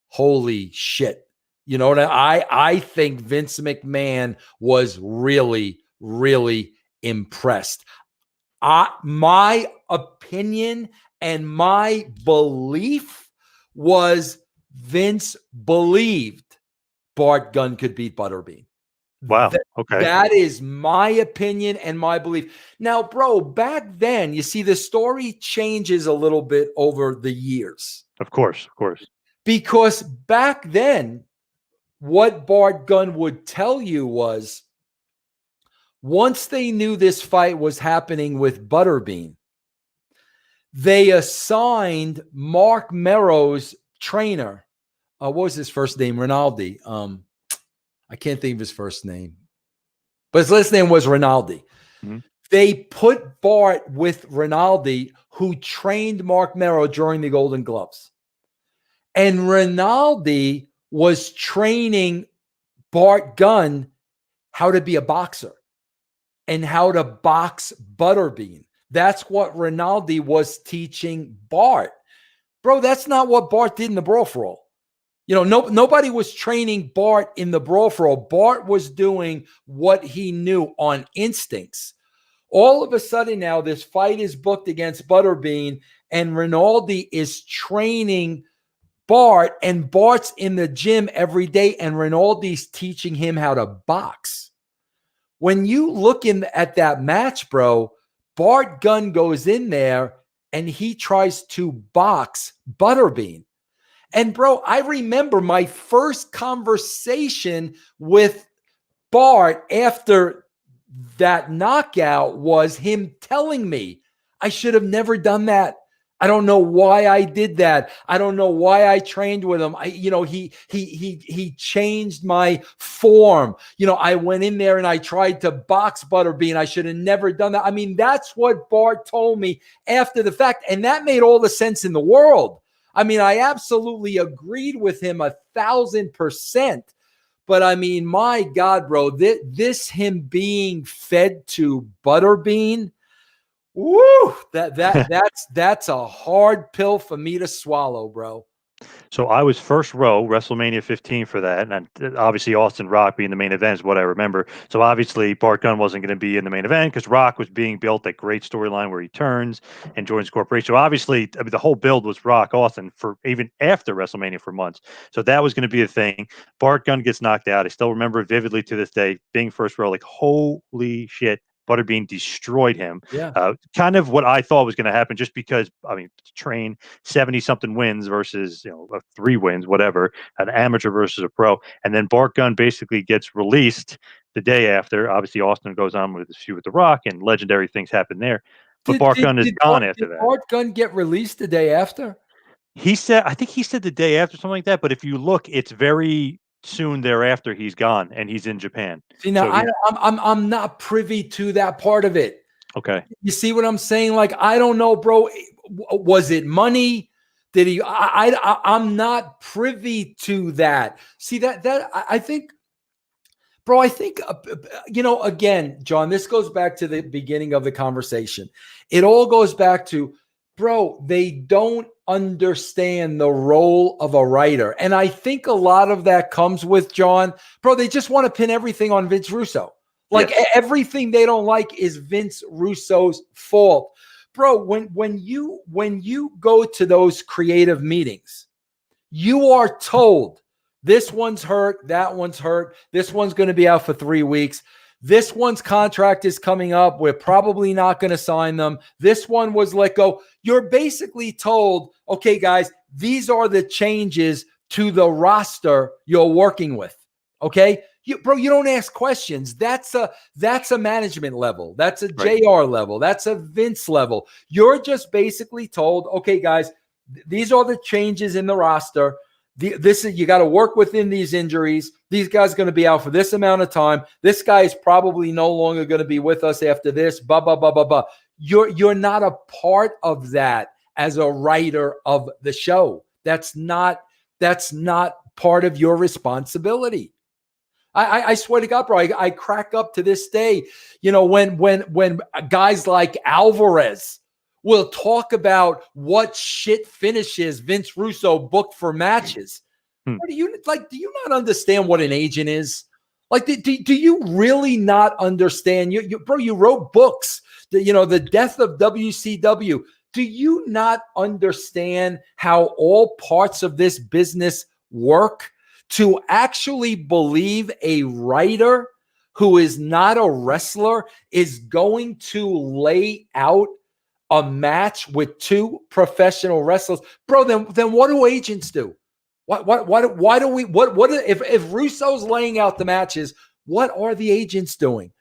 Speaker 2: holy shit. You know what I think Vince McMahon was really, really impressed. My opinion and my belief was Vince believed Bart Gunn could beat Butterbean.
Speaker 1: Wow. Okay.
Speaker 2: That is my opinion and my belief. Now, bro, back then, you see, the story changes a little bit over the years.
Speaker 1: Of course.
Speaker 2: Because back then, what Bart Gunn would tell you was, once they knew this fight was happening with Butterbean, they assigned Mark Merrow's trainer. What was his first name? Rinaldi. I can't think of his first name, but his last name was Rinaldi. Mm-hmm. They put Bart with Rinaldi, who trained Mark Merrow during the Golden Gloves. And Rinaldi was training Bart Gunn how to be a boxer and how to box Butterbean. That's what Rinaldi was teaching Bart. Bro, that's not what Bart did in the Brawl for All. You know, nobody was training Bart in the Brawl for All. Bart was doing what he knew on instincts. All of a sudden now, this fight is booked against Butterbean, and Rinaldi is training Bart, and Bart's in the gym every day, and Rinaldi's teaching him how to box. When you look at that match, bro, Bart Gunn goes in there, and he tries to box Butterbean. And, bro, I remember my first conversation with Bart after that knockout was him telling me I should have never done that. I don't know why I did that. I don't know why I trained with him. He changed my form. You know, I went in there and I tried to box Butterbean. I should have never done that. I mean, that's what Bart told me after the fact. And that made all the sense in the world. I mean, I absolutely agreed with him 1,000%. But I mean, my God, bro, this him being fed to Butterbean, woo, that's a hard pill for me to swallow, bro.
Speaker 1: So I was first row WrestleMania 15 for that, and obviously Austin Rock being the main event is what I remember. So obviously Bart Gunn wasn't going to be in the main event because Rock was being built, that great storyline where he turns and joins the corporation. So obviously, I mean, the whole build was Rock Austin for even after WrestleMania for months. So that was going to be a thing. Bart Gunn gets knocked out. I still remember it vividly to this day, being first row, like holy shit. Butterbean destroyed him.
Speaker 2: Yeah.
Speaker 1: Kind of what I thought was going to happen, just because, I mean, train 70 something wins versus, 3 wins, whatever, an amateur versus a pro. And then Bart Gunn basically gets released the day after. Obviously, Austin goes on with his feud with The Rock, and legendary things happen there. But Bart Gunn is gone after that.
Speaker 2: Bart Gunn get released the day after?
Speaker 1: I think he said the day after, something like that. But if you look, it's very soon thereafter he's gone and he's in Japan.
Speaker 2: See, now I'm not privy to that part of it.
Speaker 1: Okay.
Speaker 2: You see what I'm saying? Like, I don't know, bro. Was it money? Did he? I'm not privy to that. See, that I think, bro, I think, again, John, this goes back to the beginning of the conversation. It all goes back to, bro, they don't understand the role of a writer. And I think a lot of that comes with, John, bro, they just want to pin everything on Vince Russo. Like, yes, everything they don't like is Vince Russo's fault. Bro, when you go to those creative meetings, you are told this one's hurt, that one's hurt, this one's going to be out for 3 weeks. This one's contract is coming up. We're probably not going to sign them. This one was let go. You're basically told, okay, guys, these are the changes to the roster you're working with. Okay? You don't ask questions. That's a management level. That's a JR level. That's a Vince level. You're just basically told, okay, guys, these are the changes in the roster. You got to work within these injuries. These guys are going to be out for this amount of time. This guy is probably no longer going to be with us after this. Blah, blah, blah, blah, blah. You're not a part of that as a writer of the show. That's not part of your responsibility. I swear to God, bro, I crack up to this day. When guys like Alvarez will talk about what shit finishes Vince Russo booked for matches. Do you not understand what an agent is? Like, do you really not understand? Bro, you wrote books. The death of WCW. Do you not understand how all parts of this business work? To actually believe a writer who is not a wrestler is going to lay out a match with 2 professional wrestlers, bro, then what do agents do? Why do we if Russo's laying out the matches, what are the agents doing?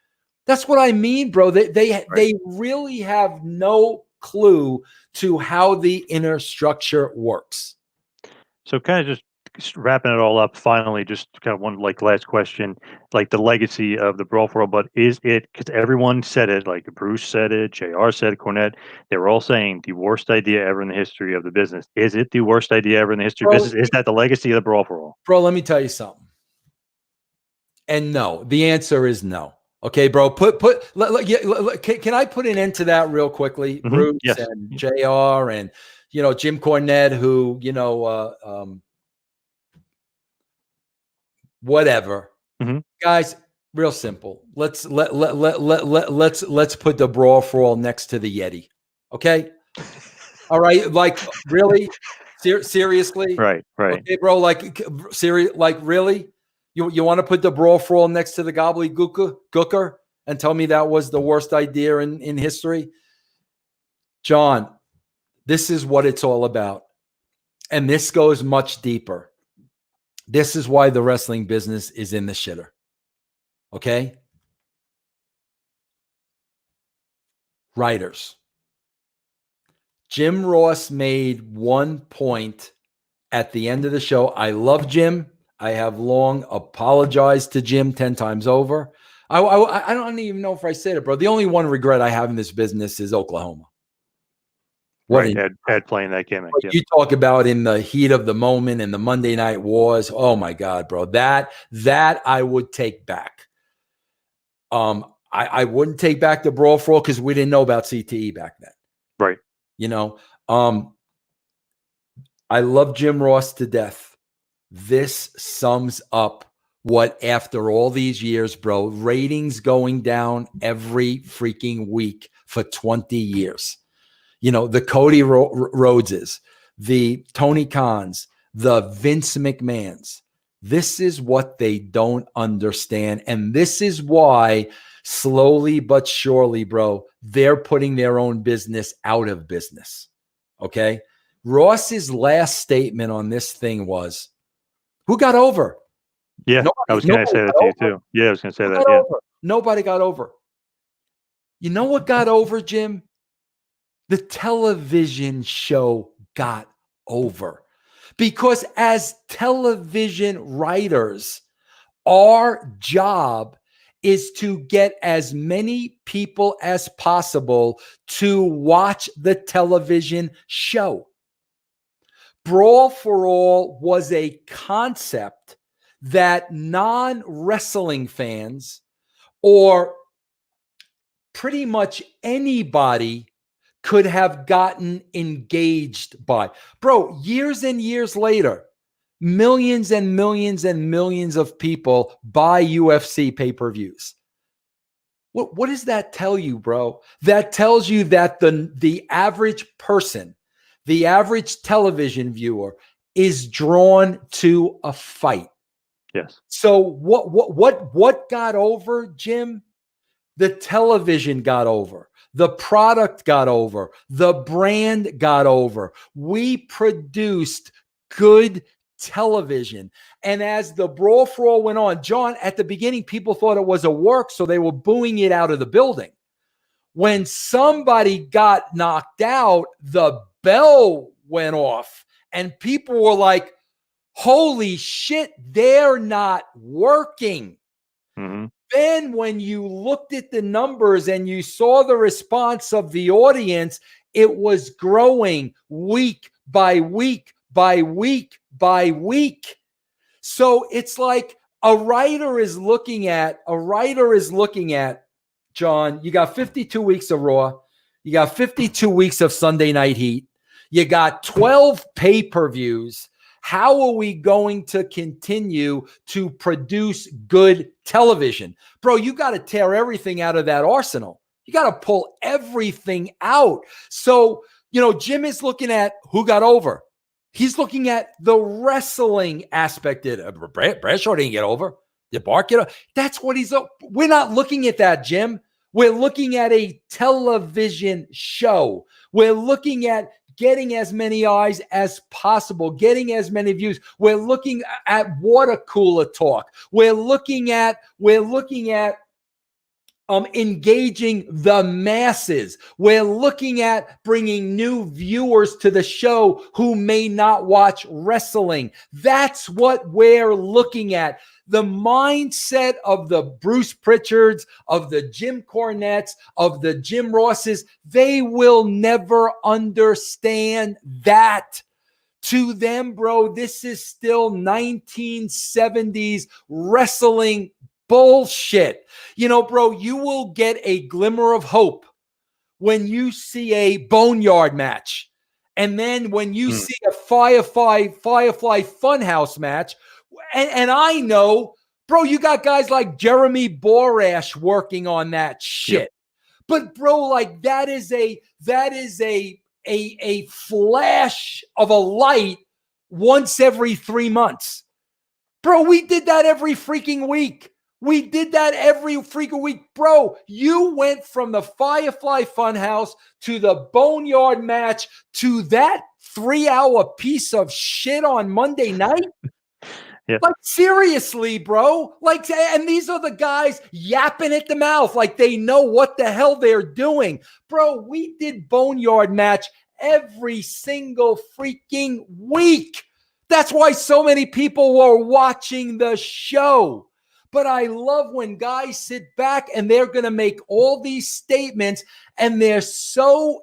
Speaker 2: That's what I mean, bro. They really have no clue to how the inner structure works.
Speaker 1: So kind of just wrapping it all up, finally, just kind of one last question, like the legacy of the Brawl world. But is it, because everyone said it, like Bruce said it, JR said it, Cornette, they were all saying the worst idea ever in the history of the business. Is it the worst idea ever in the history of business? Is that the legacy of the Brawl world?
Speaker 2: Bro, let me tell you something. And no, the answer is no. Okay, bro. Can I put an end to that real quickly? Mm-hmm. Bruce and JR and Jim Cornette, who whatever. Mm-hmm. Guys, real simple. Let's put the Brawl for All next to the Yeti. Okay? All right, like, really? Seriously?
Speaker 1: Right.
Speaker 2: Okay, bro, really? You want to put the Brawl for All next to the gobbledygooker and tell me that was the worst idea in history? John, this is what it's all about. And this goes much deeper. This is why the wrestling business is in the shitter. Okay? Writers. Jim Ross made one point at the end of the show. I love Jim. I have long apologized to Jim 10 times over. I don't even know if I said it, bro. The only one regret I have in this business is Oklahoma.
Speaker 1: Right, Ed playing that gimmick.
Speaker 2: Yep. You talk about in the heat of the moment and the Monday Night Wars. Oh my God, bro! That I would take back. I wouldn't take back the Brawl for All because we didn't know about CTE back then.
Speaker 1: Right.
Speaker 2: I love Jim Ross to death. This sums up what, after all these years, bro, ratings going down every freaking week for 20 years. The Cody Rhodeses, the Tony Khans, the Vince McMahons. This is what they don't understand. And this is why slowly but surely, bro, they're putting their own business out of business. Okay. Ross's last statement on this thing was, who got over?
Speaker 1: Yeah, I was going to say that to you too. Yeah, I was going to say that. Yeah.
Speaker 2: Nobody got over. You know what got over, Jim? The television show got over. Because as television writers, our job is to get as many people as possible to watch the television show. Brawl for All was a concept that non-wrestling fans or pretty much anybody could have gotten engaged by. Bro, years and years later, millions and millions and millions of people buy UFC pay-per-views. What does that tell you, bro? That tells you that the average person, the average television viewer, is drawn to a fight.
Speaker 1: Yes.
Speaker 2: So what got over, Jim? The television got over. The product got over. The brand got over. We produced good television. And as the Brawl for All went on, John, at the beginning, people thought it was a work, so they were booing it out of the building. When somebody got knocked out, the bell went off, and people were like, holy shit, they're not working.
Speaker 1: Mm-hmm.
Speaker 2: Then when you looked at the numbers and you saw the response of the audience, it was growing week by week by week by week. So it's like a writer is looking at, John, you got 52 weeks of Raw. You got 52 weeks of Sunday Night Heat. You got 12 pay-per-views. How are we going to continue to produce good television? Bro, you got to tear everything out of that arsenal. You got to pull everything out. So, Jim is looking at who got over. He's looking at the wrestling aspect of it. Bradshaw didn't get over. Did Bart get over? That's what we're not looking at that, Jim. We're looking at a television show. We're looking at getting as many eyes as possible, getting as many views. We're looking at water cooler talk. We're looking at engaging the masses. We're looking at bringing new viewers to the show who may not watch wrestling. That's what we're looking at. The mindset of the Bruce Prichards, of the Jim Cornettes, of the Jim Rosses, they will never understand that. To them, bro, this is still 1970s wrestling bullshit. Bro, you will get a glimmer of hope when you see a Boneyard match. And then when you see a Firefly Funhouse match, and I know, bro, you got guys like Jeremy Borash working on that shit. Yep. But bro, like that is a flash of a light once every 3 months. Bro, we did that every freaking week. Bro, you went from the Firefly Funhouse to the Boneyard match to that 3-hour piece of shit on Monday night.
Speaker 1: Yeah.
Speaker 2: Like, seriously, bro. Like, and these are the guys yapping at the mouth like they know what the hell they're doing. Bro, we did Boneyard match every single freaking week. That's why so many people were watching the show. But I love when guys sit back and they're going to make all these statements and they're so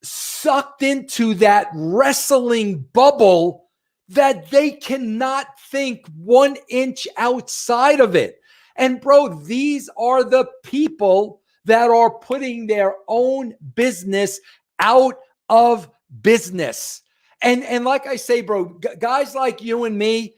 Speaker 2: sucked into that wrestling bubble that they cannot think 1 inch outside of it. And bro, these are the people that are putting their own business out of business. And like I say, bro, guys like you and me,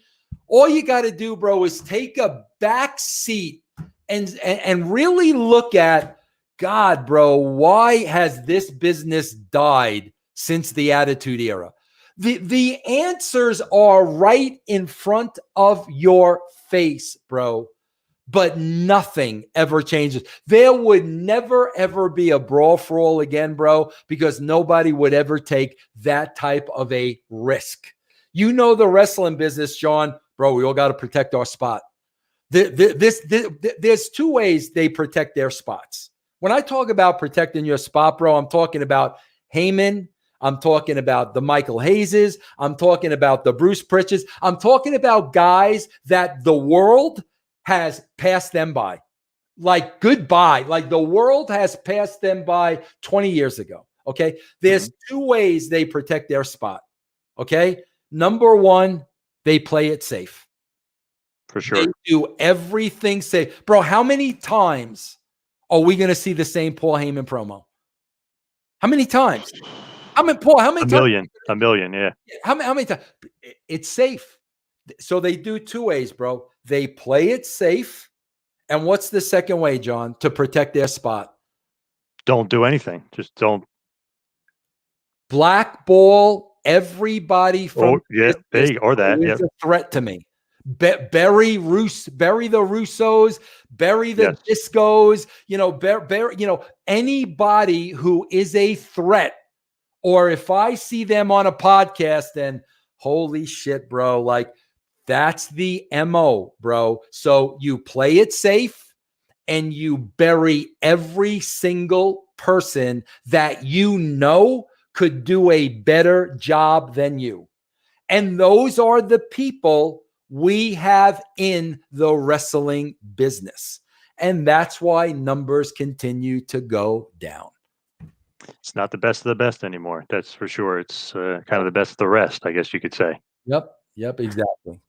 Speaker 2: all you got to do, bro, is take a back seat and really look at, God, bro, why has this business died since the Attitude Era? The answers are right in front of your face, bro. But nothing ever changes. There would never, ever be a Brawl for All again, bro, because nobody would ever take that type of a risk. You know the wrestling business, John, bro, we all got to protect our spot. There's 2 ways they protect their spots. When I talk about protecting your spot, bro, I'm talking about Heyman. I'm talking about the Michael Hayeses. I'm talking about the Bruce Pritchards. I'm talking about guys that the world has passed them by. Like goodbye. Like the world has passed them by 20 years ago. Okay. There's 2 ways they protect their spot. Okay. Number 1, they play it safe.
Speaker 1: For sure.
Speaker 2: They do everything safe. Bro, how many times are we going to see the same Paul Heyman promo? How many times? Paul, how many times?
Speaker 1: A million, yeah.
Speaker 2: How many times? It's safe. So they do 2 ways, bro. They play it safe. And what's the second way, John, to protect their spot?
Speaker 1: Don't do anything. Just don't.
Speaker 2: Blackball everybody from
Speaker 1: big or that.
Speaker 2: It's a threat to me. Bury the Russos, bury the Discos, anybody who is a threat. Or if I see them on a podcast, then holy shit, bro, like that's the MO, bro. So you play it safe and you bury every single person that you know could do a better job than you. And those are the people we have in the wrestling business. And that's why numbers continue to go down.
Speaker 1: It's not the best of the best anymore. That's for sure. It's kind of the best of the rest, I guess you could say.
Speaker 2: Yep, exactly.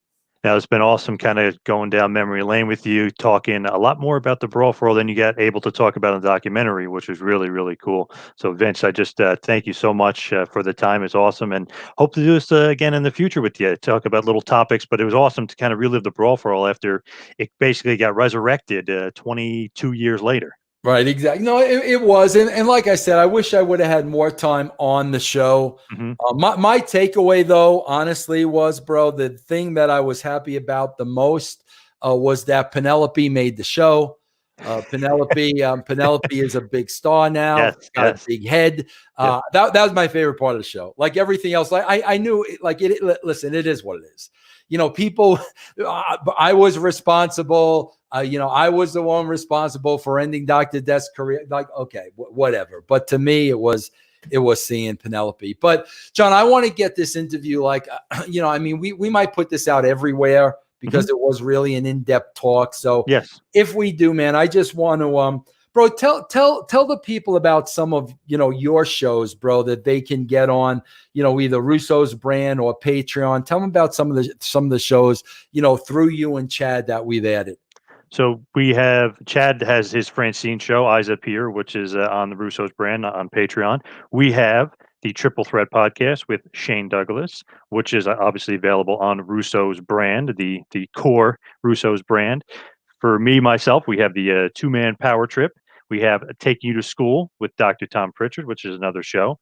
Speaker 1: Now, it's been awesome kind of going down memory lane with you, talking a lot more about the Brawl for All than you got able to talk about in the documentary, which was really, really cool. So, Vince, I just thank you so much for the time. It's awesome. And hope to do this again in the future with you, talk about little topics. But it was awesome to kind of relive the Brawl for All after it basically got resurrected 22 years later.
Speaker 2: Right, exactly. No, it was. And like I said, I wish I would have had more time on the show. My takeaway, though, honestly, was, bro, the thing that I was happy about the most was that Penelope made the show. Penelope is a big star now.
Speaker 1: Yes,
Speaker 2: got a big head. That was my favorite part of the show. Like everything else, like I knew, listen, it is what it is. People, I was responsible. I was the one responsible for ending Dr. Death's career. Like, okay, whatever. But to me, it was seeing Penelope. But John, I want to get this interview. Like, we might put this out everywhere because it was really an in-depth talk. So
Speaker 1: yes,
Speaker 2: if we do, man, I just want to, bro, tell the people about some of, your shows, bro, that they can get on, either Russo's brand or Patreon. Tell them about some of the shows, through you and Chad that we've added.
Speaker 1: So we have Chad has his Francine show, Eyes Up Here, which is on the Russo's brand on Patreon. We have the Triple Threat podcast with Shane Douglas, which is obviously available on Russo's brand, the core Russo's brand. For me, myself, we have the 2-man power trip. We have Taking You to School with Dr. Tom Prichard, which is another show.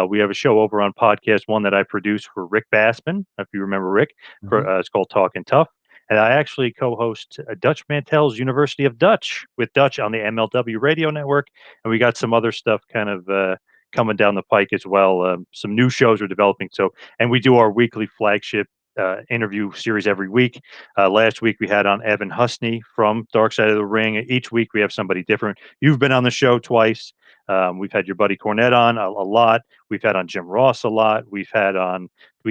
Speaker 1: We have a show over on Podcast One that I produce for Rick Bassman, if you remember Rick. It's called Talking Tough. And I actually co-host Dutch Mantel's University of Dutch with Dutch on the MLW radio network. And we got some other stuff kind of coming down the pike as well. Some new shows are developing. And we do our weekly flagship interview series every week. Last week we had on Evan Husney from Dark Side of the Ring. Each week we have somebody different. You've been on the show twice. We've had your buddy Cornette on a lot. We've had on Jim Ross a lot. We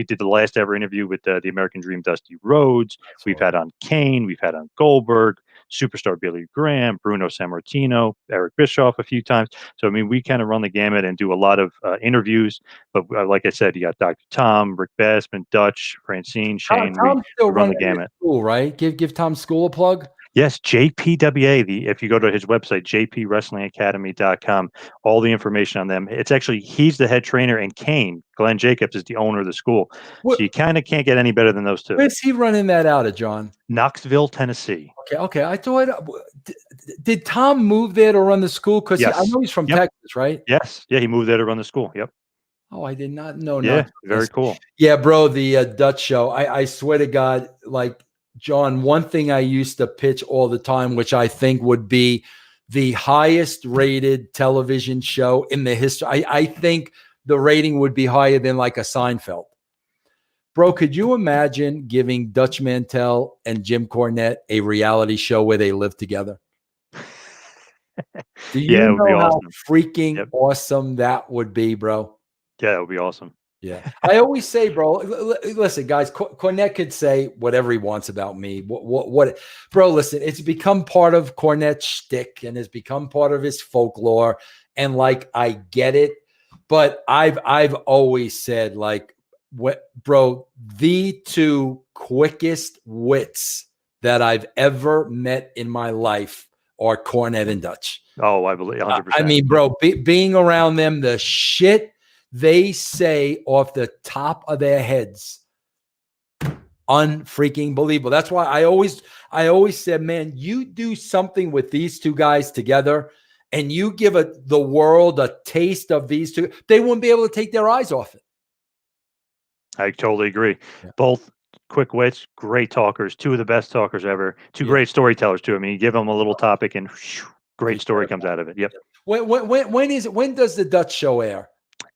Speaker 1: did the last ever interview with the American Dream Dusty Rhodes. We've had on Kane. We've had on Goldberg, superstar Billy Graham, Bruno Sammartino, Eric Bischoff a few times. So, I mean, we kind of run the gamut and do a lot of interviews. But like I said, you got Dr. Tom, Rick Bassman, Dutch, Francine, Shane.
Speaker 2: Tom's still
Speaker 1: we run the
Speaker 2: running
Speaker 1: gamut.
Speaker 2: School, right? Give Tom's school a plug.
Speaker 1: Yes, JPWA. If you go to his website, jpwrestlingacademy.com, all the information on them. It's actually, he's the head trainer, and Kane, Glenn Jacobs, is the owner of the school. So you kind of can't get any better than those two.
Speaker 2: Where's he running that out of, John?
Speaker 1: Knoxville, Tennessee.
Speaker 2: Okay. I thought, did Tom move there to run the school? Because
Speaker 1: yes.
Speaker 2: I know he's from Texas, right?
Speaker 1: Yes. Yeah, he moved there to run the school. Yep.
Speaker 2: Oh, I did not know.
Speaker 1: Yeah, very cool.
Speaker 2: Yeah, bro, the Dutch show. I swear to God, like, John, one thing I used to pitch all the time, which I think would be the highest rated television show in the history. I think the rating would be higher than like a Seinfeld. Bro, could you imagine giving Dutch Mantell and Jim Cornette a reality show where they live together? Do you know how freaking awesome that would be, bro?
Speaker 1: Yeah, that would be awesome.
Speaker 2: Yeah. I always say, bro, listen, guys, Cornette could say whatever he wants about me. What, bro, listen, it's become part of Cornette's shtick and has become part of his folklore. And like, I get it, but I've always said, like, bro, the two quickest wits that I've ever met in my life are Cornette and Dutch.
Speaker 1: Oh, I believe 100%.
Speaker 2: I mean, bro, being around them, the shit they say off the top of their heads, unfreaking believable. That's why I always said, man, you do something with these two guys together and you give the world a taste of these two, they wouldn't be able to take their eyes off it.
Speaker 1: I totally agree. Yeah. Both quick wits, great talkers, two of the best talkers ever, two great storytellers too. I mean, you give them a little topic and whew, great story comes out of it. Yep.
Speaker 2: When does the Dutch show air?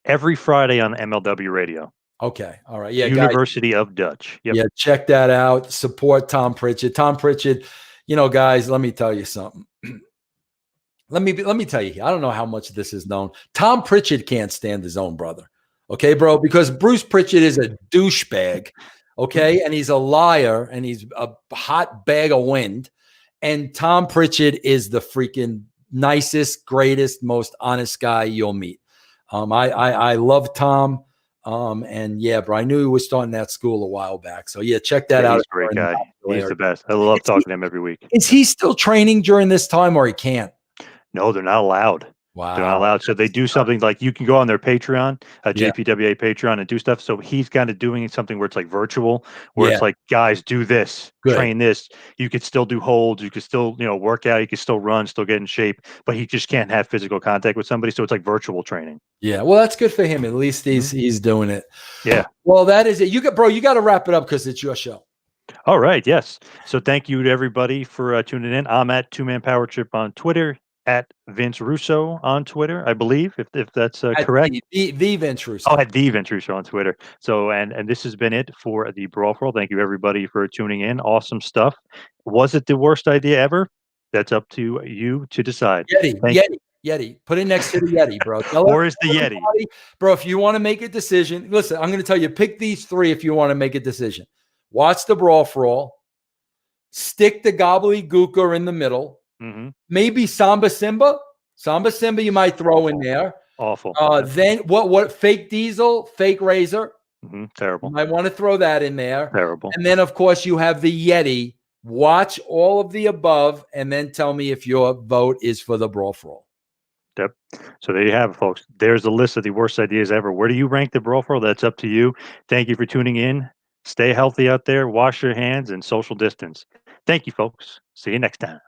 Speaker 1: Every Friday on MLW radio.
Speaker 2: Okay. All right. Yeah.
Speaker 1: University of Dutch. Yep.
Speaker 2: Yeah. Check that out. Support Tom Prichard. Tom Prichard, you know, guys, let me tell you something. Let me tell you, I don't know how much this is known. Tom Prichard can't stand his own brother. Okay, bro, because Bruce Prichard is a douchebag. Okay. And he's a liar and he's a hot bag of wind. And Tom Prichard is the freaking nicest, greatest, most honest guy you'll meet. I love Tom. And yeah, bro, I knew he was starting that school a while back. So yeah, check that out.
Speaker 1: He's a great guy. He's the best. I love talking to him every week.
Speaker 2: Is he still training during this time or he can't?
Speaker 1: No, they're not allowed.
Speaker 2: Wow.
Speaker 1: They're not allowed. So they do something like you can go on their Patreon, JPWA Patreon, and do stuff. So he's kind of doing something where it's like virtual, where it's like, guys, do this, train this. You could still do holds. You could still, work out. You could still run, still get in shape, but he just can't have physical contact with somebody. So it's like virtual training.
Speaker 2: Yeah. Well, that's good for him. At least he's doing it.
Speaker 1: Yeah.
Speaker 2: Well, that is it. You got to wrap it up because it's your show.
Speaker 1: All right. Yes. So thank you to everybody for tuning in. I'm at 2-Man Power Trip on Twitter. At Vince Russo on Twitter, I believe, if that's correct.
Speaker 2: The Vince Russo.
Speaker 1: Oh, at the Vince Russo on Twitter. So, and this has been it for the Brawl for All. Thank you, everybody, for tuning in. Awesome stuff. Was it the worst idea ever? That's up to you to decide.
Speaker 2: Yeti. Put it next to the Yeti, bro.
Speaker 1: Or is the Yeti?
Speaker 2: Bro, if you want to make a decision, listen, I'm going to tell you, pick these three if you want to make a decision. Watch the Brawl for All. Stick the gobbledygooker in the middle.
Speaker 1: Mm-hmm.
Speaker 2: Maybe Samba Simba you might throw in there.
Speaker 1: Awful.
Speaker 2: Then what fake Diesel, fake Razor.
Speaker 1: Mm-hmm. Terrible.
Speaker 2: You might want to throw that in there.
Speaker 1: Terrible.
Speaker 2: And then of course you have the Yeti. Watch all of the above and then tell me if your vote is for the Brawl for All.
Speaker 1: Yep. So there you have it, folks. There's a list of the worst ideas ever. Where do you rank the Brawl for All? That's up to you. Thank you for tuning in. Stay healthy out there. Wash your hands and social distance. Thank you, folks. See you next time.